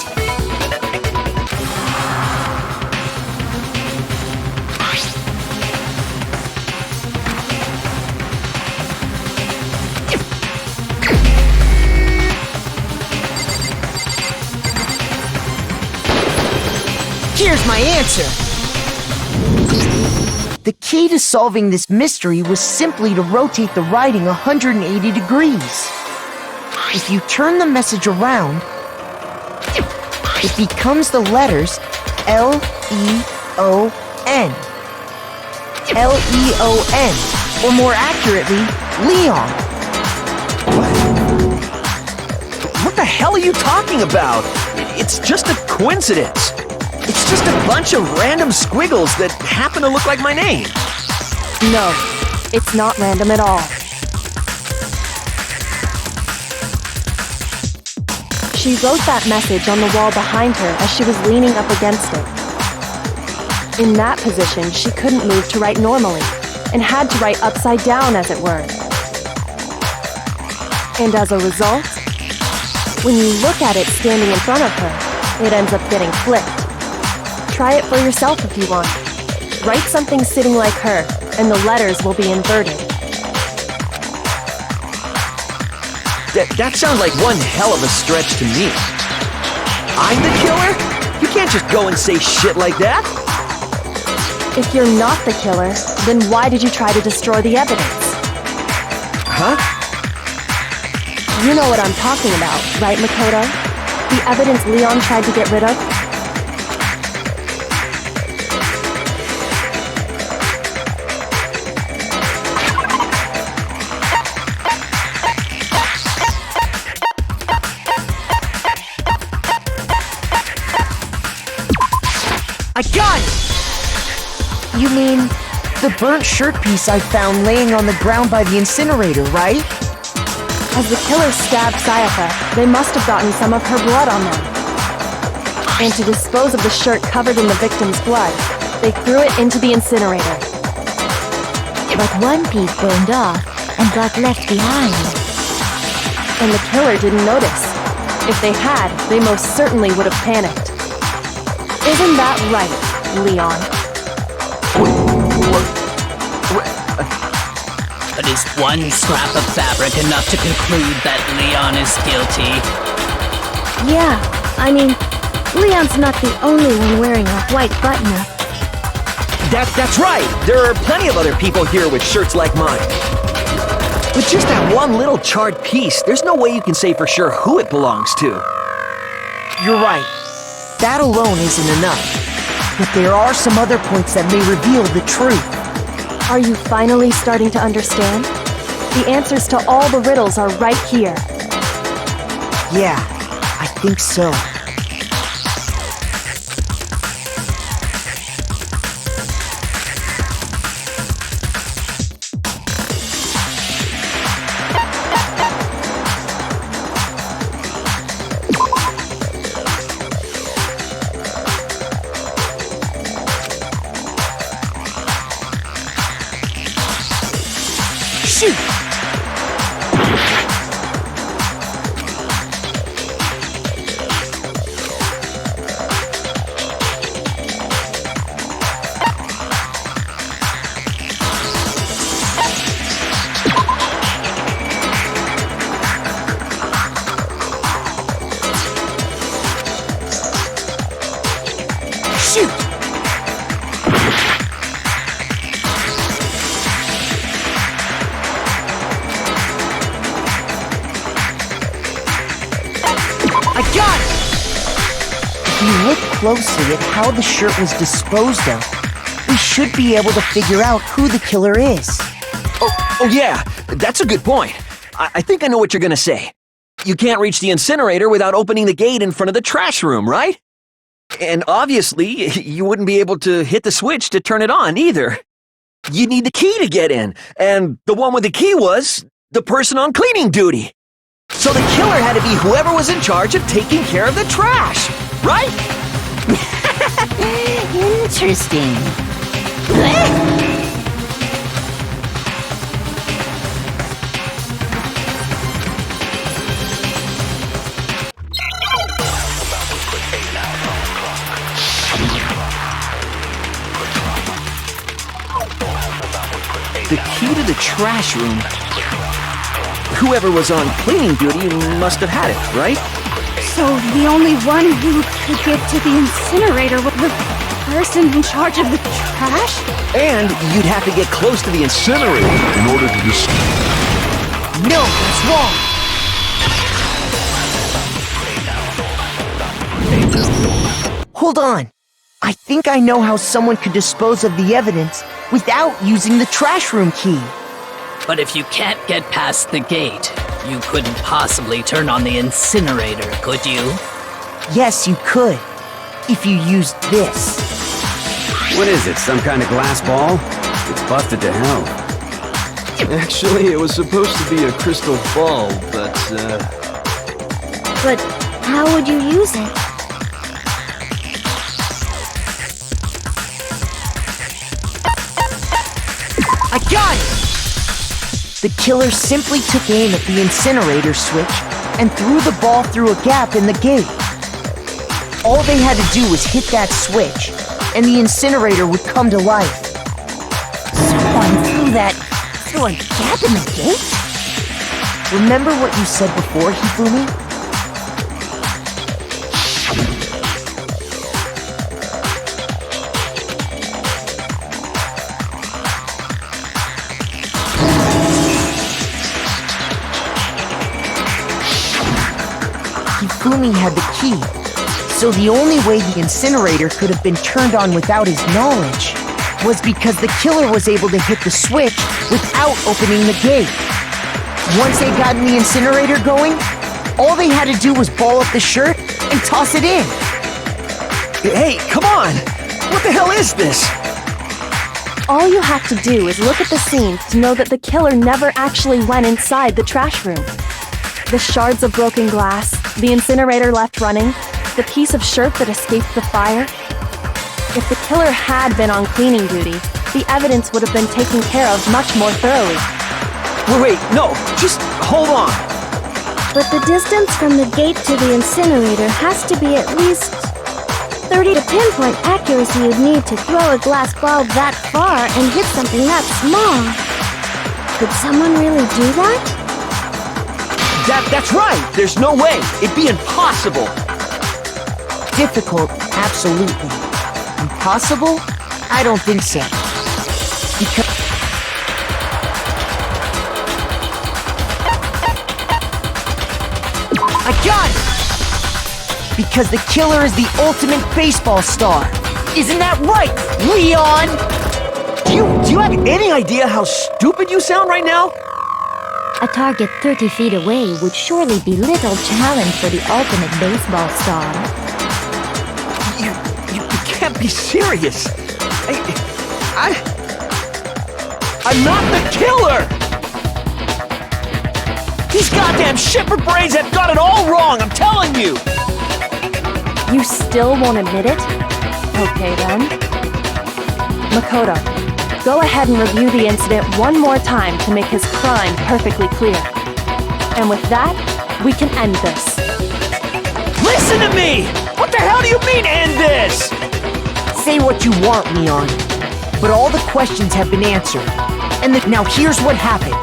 Here's my answer. The key to solving this mystery was simply to rotate the writing 180 degrees. If you turn the message around, it becomes the letters L-E-O-N. L-E-O-N, or more accurately, Leon. What the hell are you talking about? It's just a coincidence. It's just a bunch of random squiggles that happen to look like my name. No, it's not random at all. She wrote that message on the wall behind her as she was leaning up against it. In that position, she couldn't move to write normally, and had to write upside down, as it were. And as a result, when you look at it standing in front of her, it ends up getting flipped. Try it for yourself if you want. Write something sitting like her, and the letters will be inverted. That sounds like one hell of a stretch to me. I'm the killer? You can't just go and say shit like that. If you're not the killer, then why did you try to destroy the evidence? Huh? You know what I'm talking about, right, Makoto? The evidence Leon tried to get rid of? mean, the burnt shirt piece I found laying on the ground by the incinerator, right? As the killer stabbed Sayaka, they must have gotten some of her blood on them. And to dispose of the shirt covered in the victim's blood, they threw it into the incinerator. But one piece burned off and got left behind. And the killer didn't notice. If they had, they most certainly would have panicked. Isn't that right, Leon? But is one scrap of fabric enough to conclude that Leon is guilty? Yeah, I mean, Leon's not the only one wearing a white button-up. That's right! There are plenty of other people here with shirts like mine. With just that one little charred piece, there's no way you can say for sure who it belongs to. You're right. That alone isn't enough. But there are some other points that may reveal the truth. Are you finally starting to understand? The answers to all the riddles are right here. Yeah, I think so. Closely at how the shirt was disposed of, we should be able to figure out who the killer is. Oh yeah, that's a good point. I think I know what you're gonna say. You can't reach the incinerator without opening the gate in front of the trash room, right? And obviously, you wouldn't be able to hit the switch to turn it on either. You'd need the key to get in, and the one with the key was the person on cleaning duty. So the killer had to be whoever was in charge of taking care of the trash, right? Interesting. The key to the trash room. Whoever was on cleaning duty must have had it, right? So the only one who could get to the incinerator was the person in charge of the trash? And you'd have to get close to the incinerator in order to just... No, that's wrong! Hold on. I think I know how someone could dispose of the evidence without using the trash room key. But if you can't get past the gate, you couldn't possibly turn on the incinerator, could you? Yes, you could. If you used this. What is it, some kind of glass ball? It's busted to hell. Actually, it was supposed to be a crystal ball, but, But how would you use it? I got it! The killer simply took aim at the incinerator switch and threw the ball through a gap in the gate. All they had to do was hit that switch, and the incinerator would come to life. Someone threw a gap in the gate? Remember what you said before, Hifumi? Hifumi had the key, so the only way the incinerator could have been turned on without his knowledge was because the killer was able to hit the switch without opening the gate. Once they got the incinerator going, all they had to do was ball up the shirt and toss it in. Hey, come on! What the hell is this? All you have to do is look at the scene to know that the killer never actually went inside the trash room. The shards of broken glass, the incinerator left running, the piece of shirt that escaped the fire. If the killer had been on cleaning duty, the evidence would have been taken care of much more thoroughly. Wait, no, just hold on. But the distance from the gate to the incinerator has to be at least 30 to pinpoint accuracy you'd need to throw a glass bulb that far and hit something that small. Could someone really do that? That's right. There's no way. It'd be impossible. Difficult, absolutely. Impossible? I don't think so. Because I got it! Because the killer is the ultimate baseball star. Isn't that right, Leon? Do you have any idea how stupid you sound right now? A target 30 feet away would surely be little challenge for the ultimate baseball star. You can't be serious. I'm not the killer! These goddamn shipper brains have got it all wrong, I'm telling you! You still won't admit it? Okay then. Makoto, go ahead and review the incident one more time to make his crime perfectly clear. And with that, we can end this. Listen to me! What the hell do you mean, end this? Say what you want, Leon. But all the questions have been answered. And now here's what happened.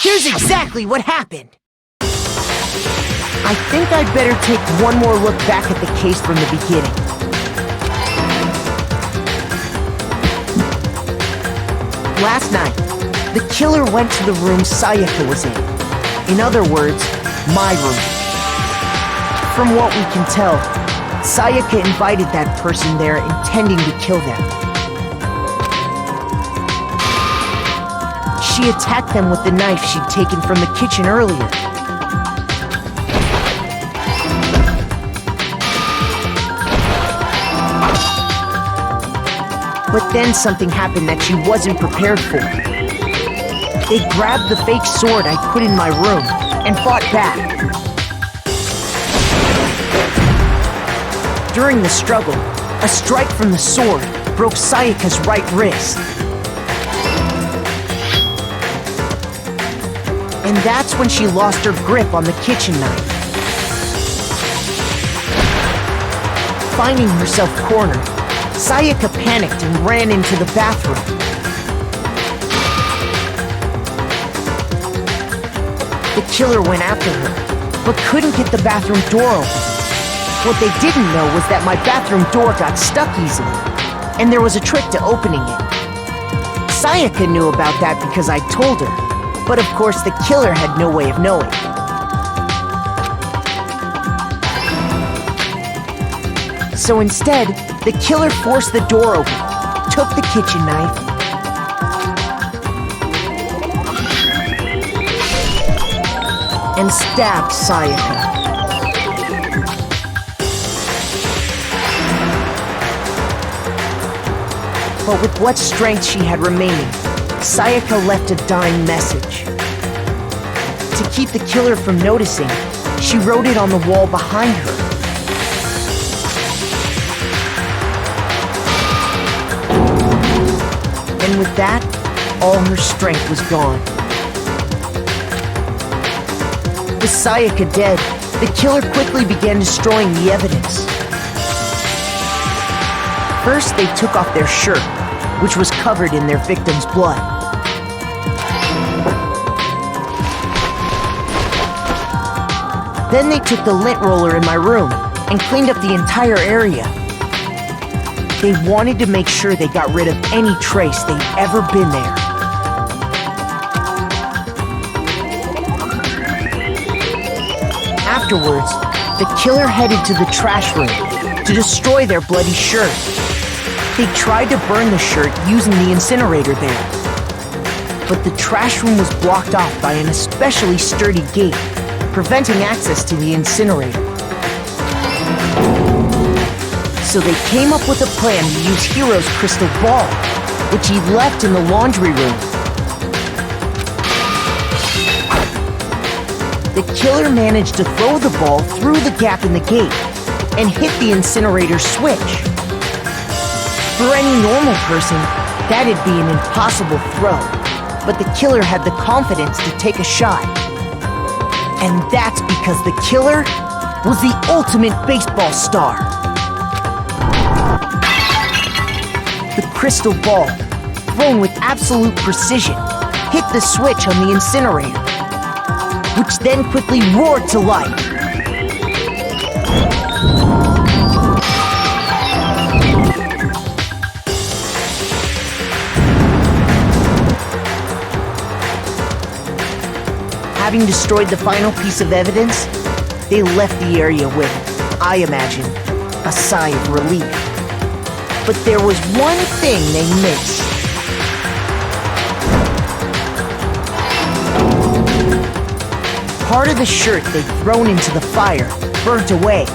Here's exactly what happened. I think I'd better take one more look back at the case from the beginning. Last night, the killer went to the room Sayaka was in. In other words, my room. From what we can tell, Sayaka invited that person there intending to kill them. She attacked them with the knife she'd taken from the kitchen earlier. But then something happened that she wasn't prepared for. They grabbed the fake sword I put in my room and fought back. During the struggle, a strike from the sword broke Sayaka's right wrist. And that's when she lost her grip on the kitchen knife. Finding herself cornered, Sayaka panicked and ran into the bathroom. The killer went after her, but couldn't get the bathroom door open. What they didn't know was that my bathroom door got stuck easily, and there was a trick to opening it. Sayaka knew about that because I told her, but of course the killer had no way of knowing. So instead, the killer forced the door open, took the kitchen knife, and stabbed Sayaka. But with what strength she had remaining, Sayaka left a dying message. To keep the killer from noticing, she wrote it on the wall behind her. And with that, all her strength was gone. With Sayaka dead, the killer quickly began destroying the evidence. First, they took off their shirt, which was covered in their victim's blood. Then they took the lint roller in my room and cleaned up the entire area. They wanted to make sure they got rid of any trace they'd ever been there. Afterwards, the killer headed to the trash room to destroy their bloody shirt. They tried to burn the shirt using the incinerator there. But the trash room was blocked off by an especially sturdy gate, preventing access to the incinerator. So they came up with a plan to use Hiro's crystal ball, which he left in the laundry room. The killer managed to throw the ball through the gap in the gate and hit the incinerator switch. For any normal person, that'd be an impossible throw, but the killer had the confidence to take a shot. And that's because the killer was the ultimate baseball star. The crystal ball, thrown with absolute precision, hit the switch on the incinerator, which then quickly roared to life. Having destroyed the final piece of evidence, they left the area with, I imagine, a sigh of relief. But there was one thing they missed. Part of the shirt they'd thrown into the fire burnt away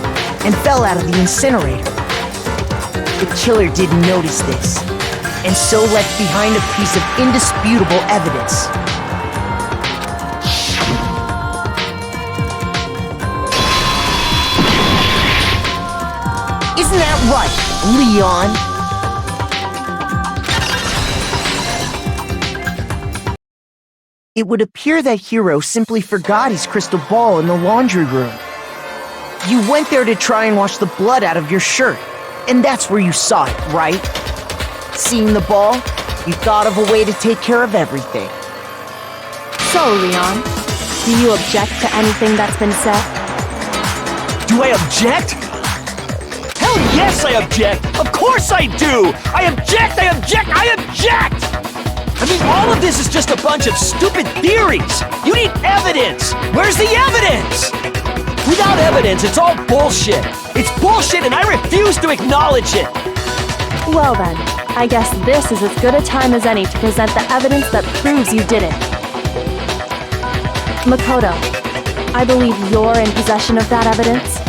and fell out of the incinerator. The killer didn't notice this, and so left behind a piece of indisputable evidence. Isn't that right, Leon? It would appear that Hiro simply forgot his crystal ball in the laundry room. You went there to try and wash the blood out of your shirt, and that's where you saw it, right? Seeing the ball, you thought of a way to take care of everything. So, Leon, do you object to anything that's been said? Do I object? Hell yes, I object! Of course I do! I object! I object! I object! I mean, all of this is just a bunch of stupid theories! You need evidence! Where's the evidence? Without evidence, it's all bullshit! It's bullshit and I refuse to acknowledge it! Well then, I guess this is as good a time as any to present the evidence that proves you did it. Makoto, I believe you're in possession of that evidence.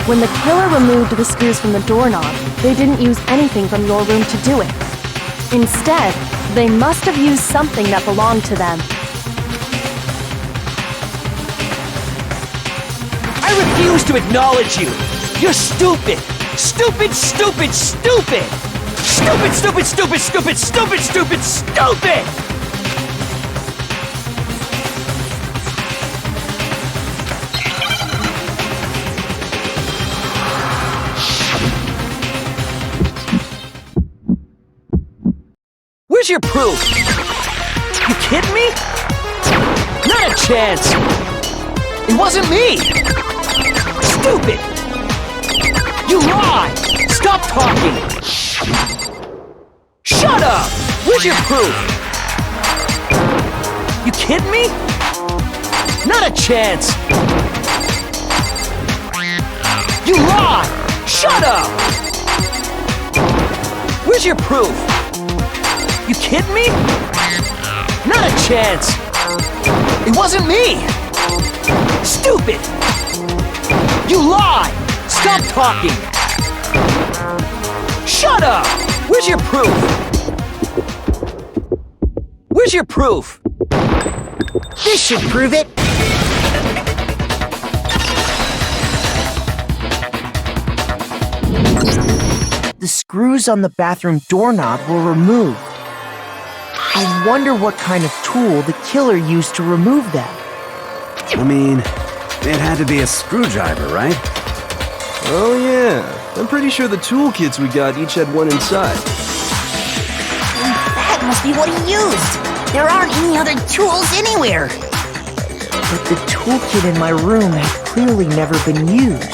When the killer removed the screws from the doorknob, they didn't use anything from your room to do it. Instead, they must have used something that belonged to them. I refuse to acknowledge you! You're stupid! Stupid, stupid, stupid! Stupid, stupid, stupid, stupid, stupid, stupid, stupid! Where's your proof? You kidding me? Not a chance! It wasn't me! Stupid! You lied! Stop talking! Shut up! Where's your proof? You kidding me? Not a chance! You lied! Shut up! Where's your proof? You kidding me? Not a chance! It wasn't me! Stupid! You lied! Stop talking! Shut up! Where's your proof? Where's your proof? This should prove it. The screws on the bathroom doorknob were removed. I wonder what kind of tool the killer used to remove them. I mean, it had to be a screwdriver, right? Oh yeah, I'm pretty sure the toolkits we got each had one inside. That must be what he used. There aren't any other tools anywhere. But the toolkit in my room had clearly never been used.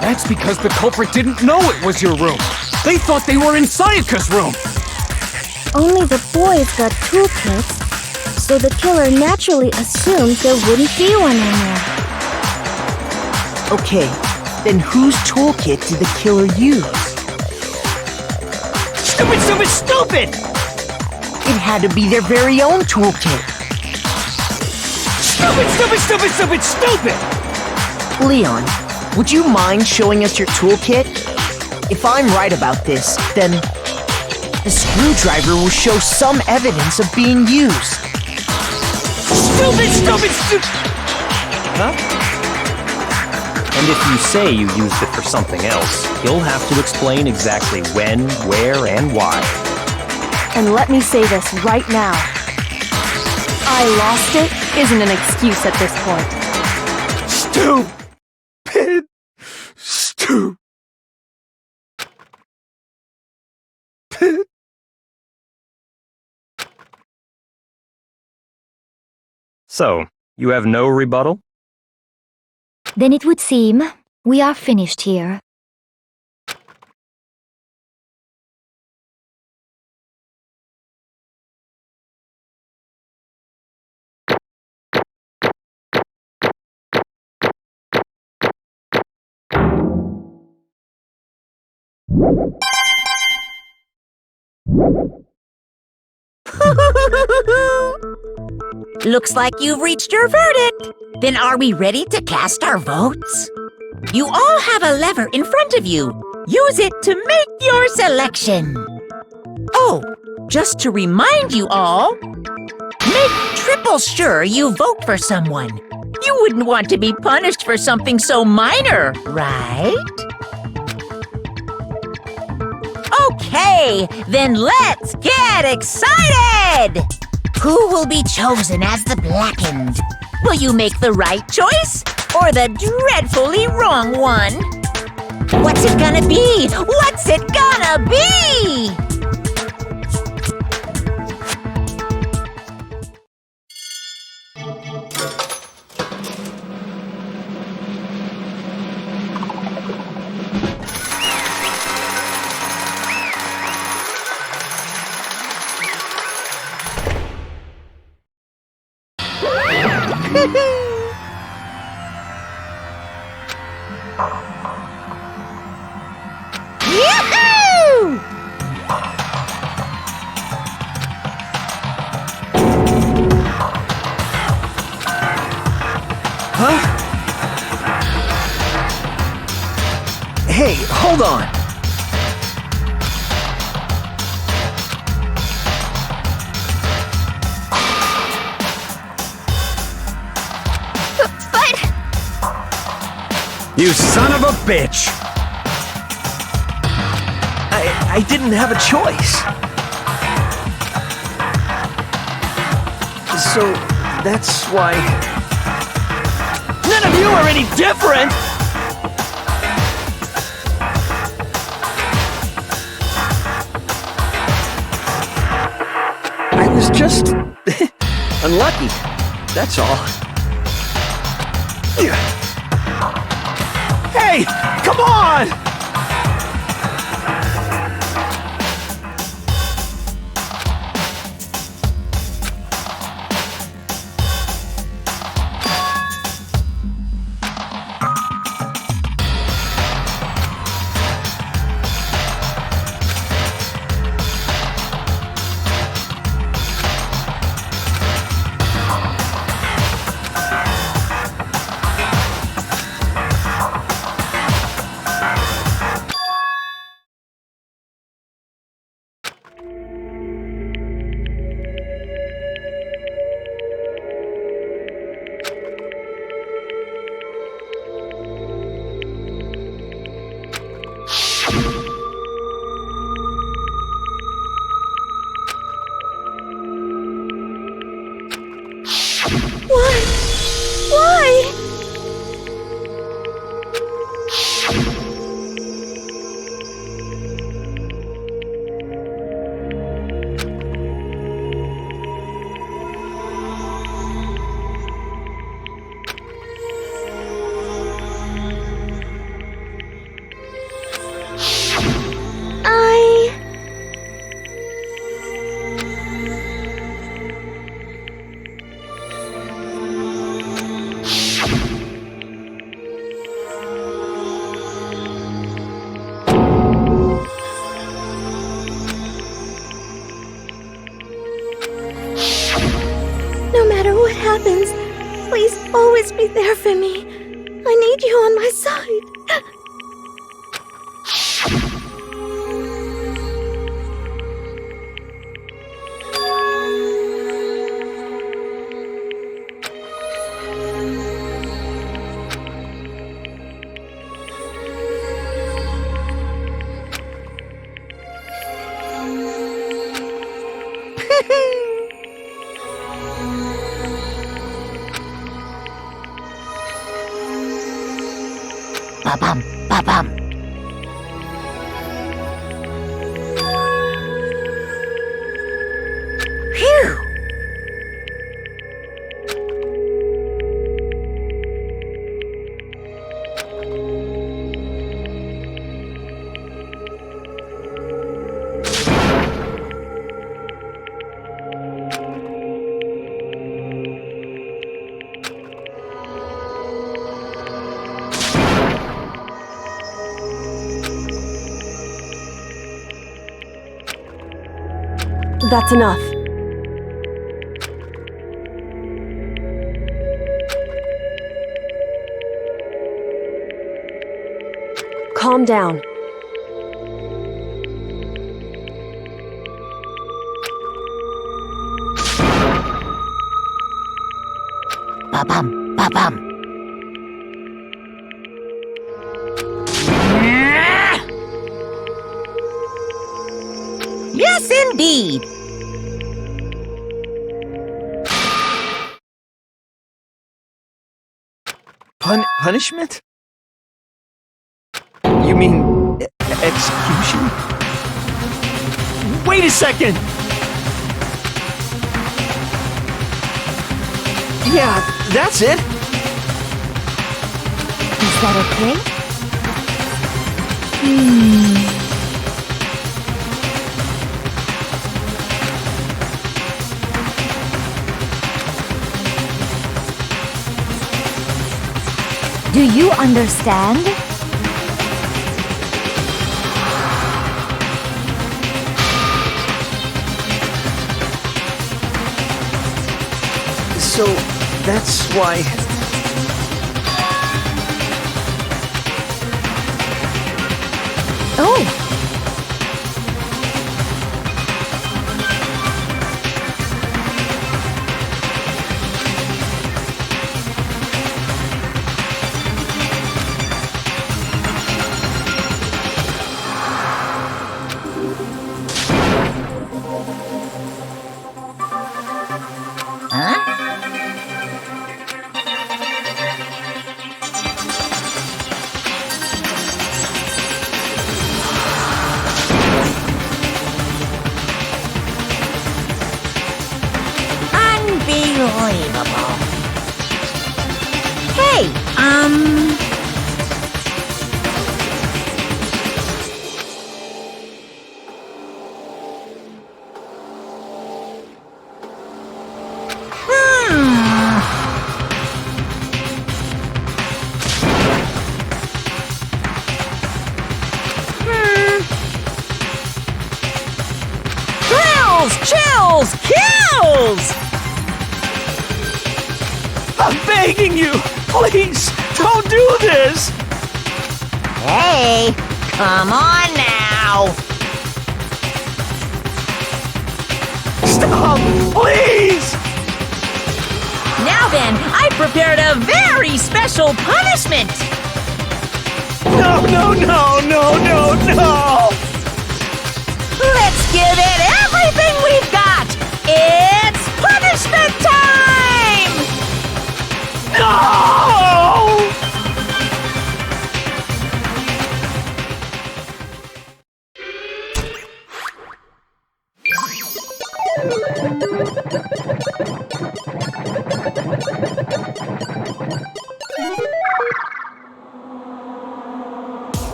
That's because the culprit didn't know it was your room. They thought they were in Sayaka's room. Only the boys got toolkits, so the killer naturally assumed there wouldn't be one in there. Okay, then whose toolkit did the killer use? Stupid, stupid, stupid! It had to be their very own toolkit. Stupid, stupid, stupid, stupid, stupid! Leon, would you mind showing us your toolkit? If I'm right about this, then the screwdriver will show some evidence of being used. Stupid, stupid, stupid! Huh? And if you say you used it for something else, you'll have to explain exactly when, where, and why. And let me say this right now. I lost it isn't an excuse at this point. Stupid! Stupid! So, you have no rebuttal? Then it would seem we are finished here. Looks like you've reached your verdict. Then are we ready to cast our votes? You all have a lever in front of you. Use it to make your selection. Oh, just to remind you all, make triple sure you vote for someone. You wouldn't want to be punished for something so minor, right? Okay, then let's get excited! Who will be chosen as the blackened? Will you make the right choice or the dreadfully wrong one? What's it gonna be? What's it gonna be? Yoo-hoo! Hey, hold on. But... You son of a bitch! I didn't have a choice. So, that's why... None of you are any different! I was just... unlucky. That's all. Hey! Come on! No matter what happens, please always be there for me. I need you on my side. Ba-bum, ba-bum. Phew! That's enough. Calm down. Ba-bum, ba-bum. Yes, indeed. Punishment? You mean execution? Wait a second! Yeah, that's it. Is that okay? Do you understand? So, that's why... Hey, Chills! Kills! I'm begging you! Please, don't do this! Hey, come on now. Stop! Please! Now then, I prepared a very special punishment. No, no, no, no, no, no! Let's give it everything we've got. It's punishment time! No!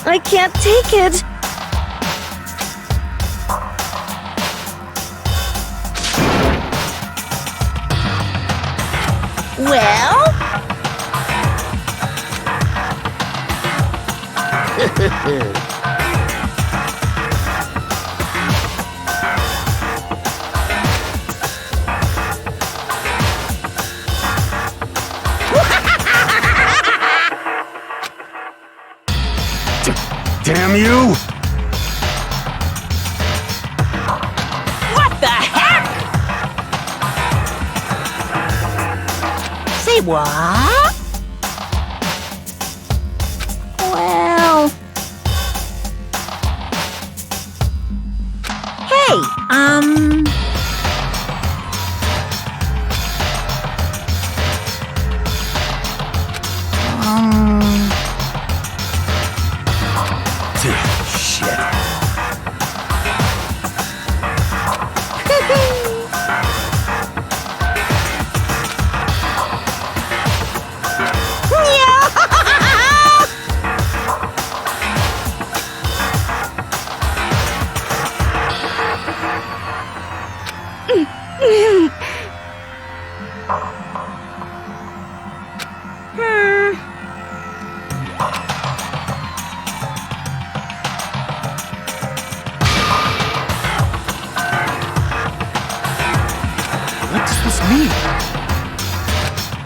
I can't take it. Well? Damn you! What the heck? Say what? Well... Hey, Shit.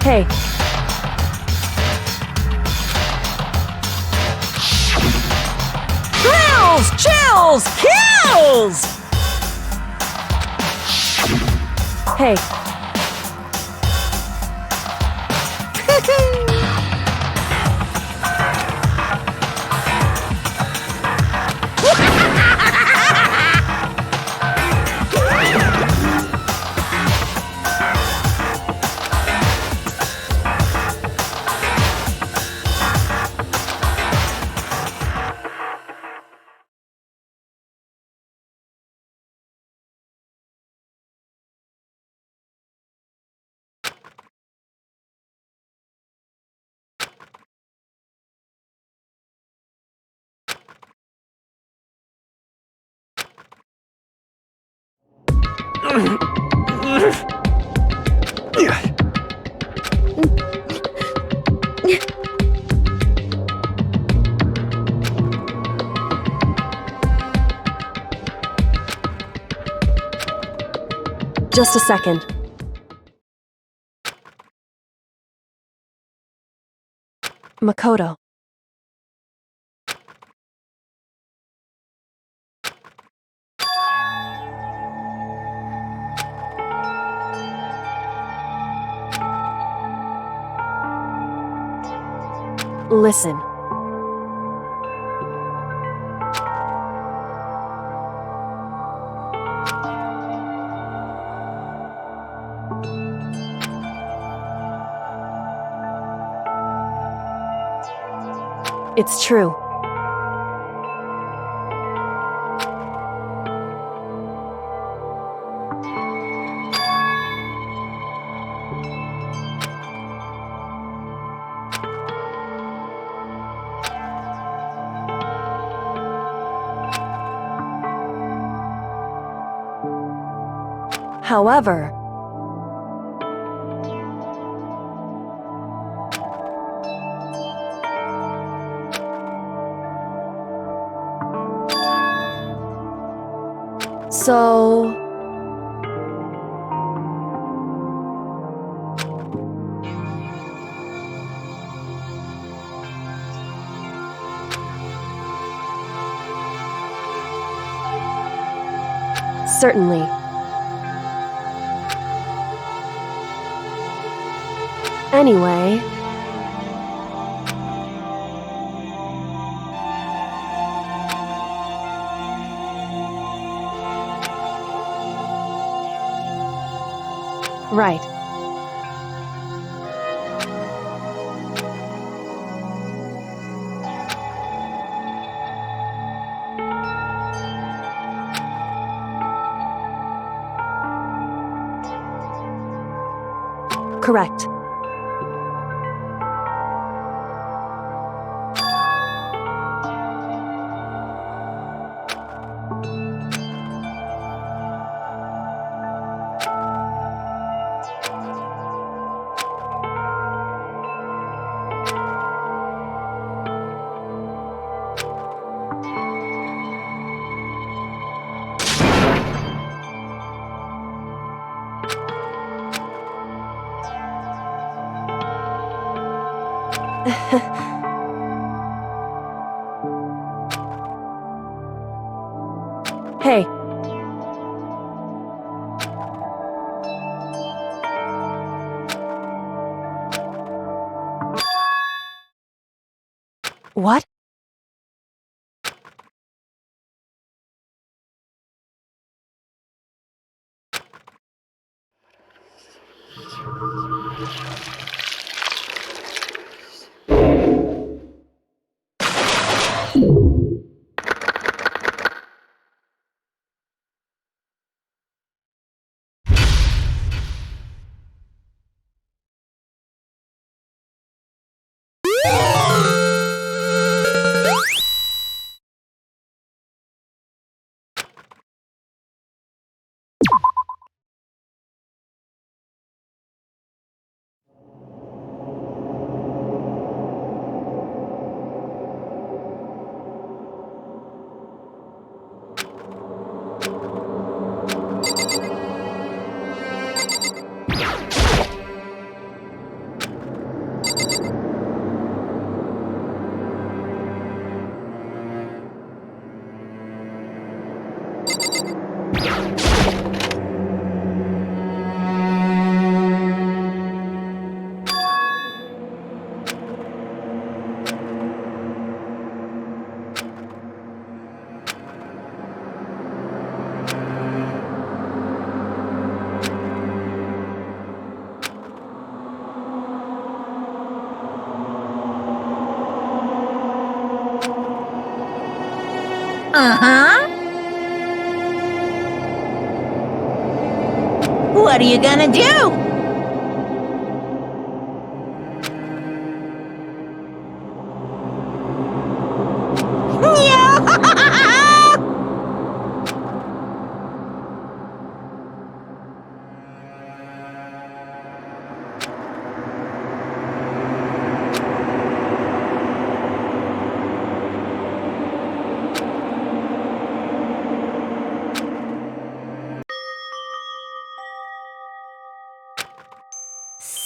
Hey. Thrills, chills, kills! Hey. Just a second. Makoto. Listen. It's true. However, so certainly. Anyway, right. Correct. Hey. What? Uh-huh. What are you gonna do?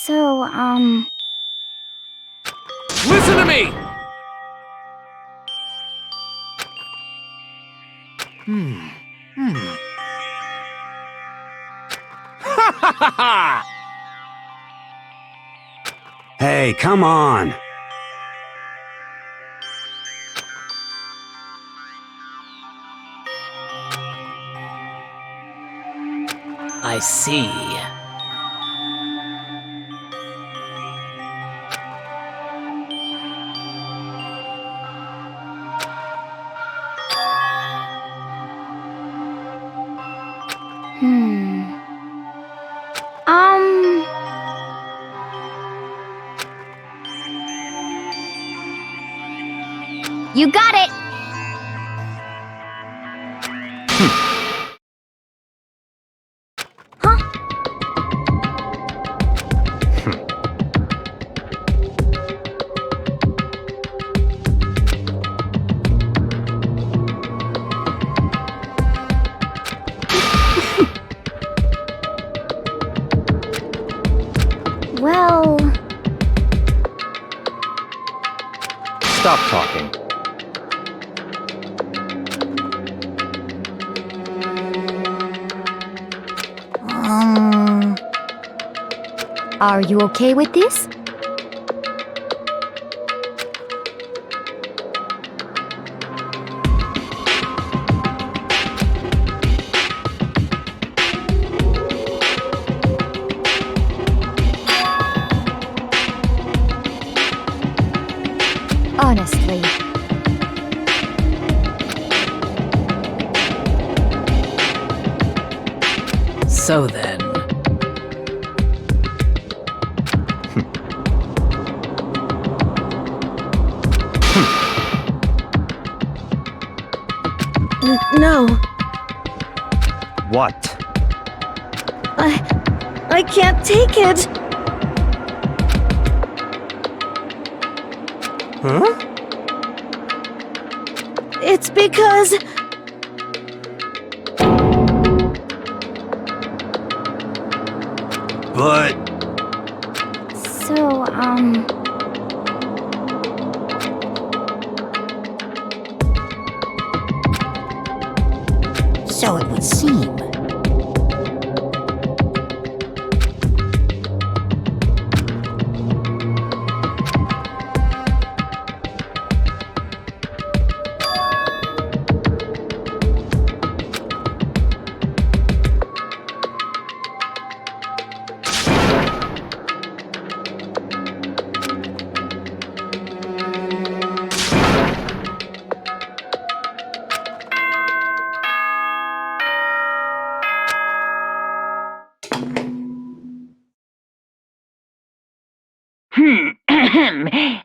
So, Listen to me! Ha ha ha ha! Hey, come on. I see. You got it! Huh? Well... Stop talking. Are you okay with this? Honestly. So then, No, What? I can't take it. Huh? It's because... But... So, So it would seem.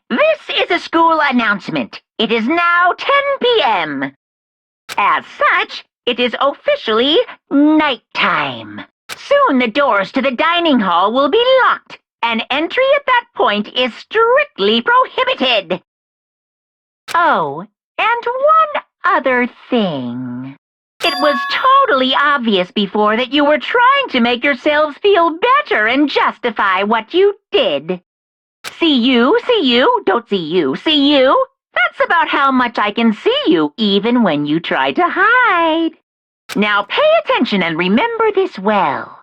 This is a school announcement. It is now 10 p.m. As such, it is officially nighttime. Soon the doors to the dining hall will be locked, and entry at that point is strictly prohibited. Oh, and one other thing. It was totally obvious before that you were trying to make yourselves feel better and justify what you did. See you, don't see you, see you. That's about how much I can see you, even when you try to hide. Now pay attention and remember this well.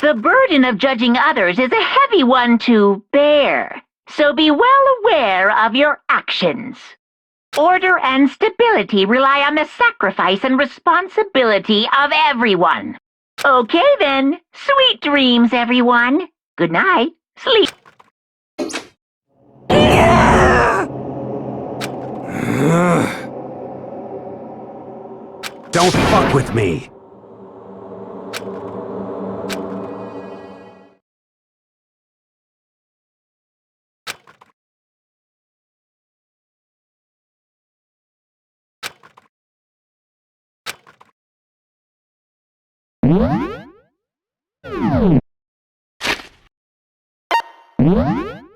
The burden of judging others is a heavy one to bear, so be well aware of your actions. Order and stability rely on the sacrifice and responsibility of everyone. Okay then, sweet dreams, everyone. Good night. Sleep. Don't fuck with me. What?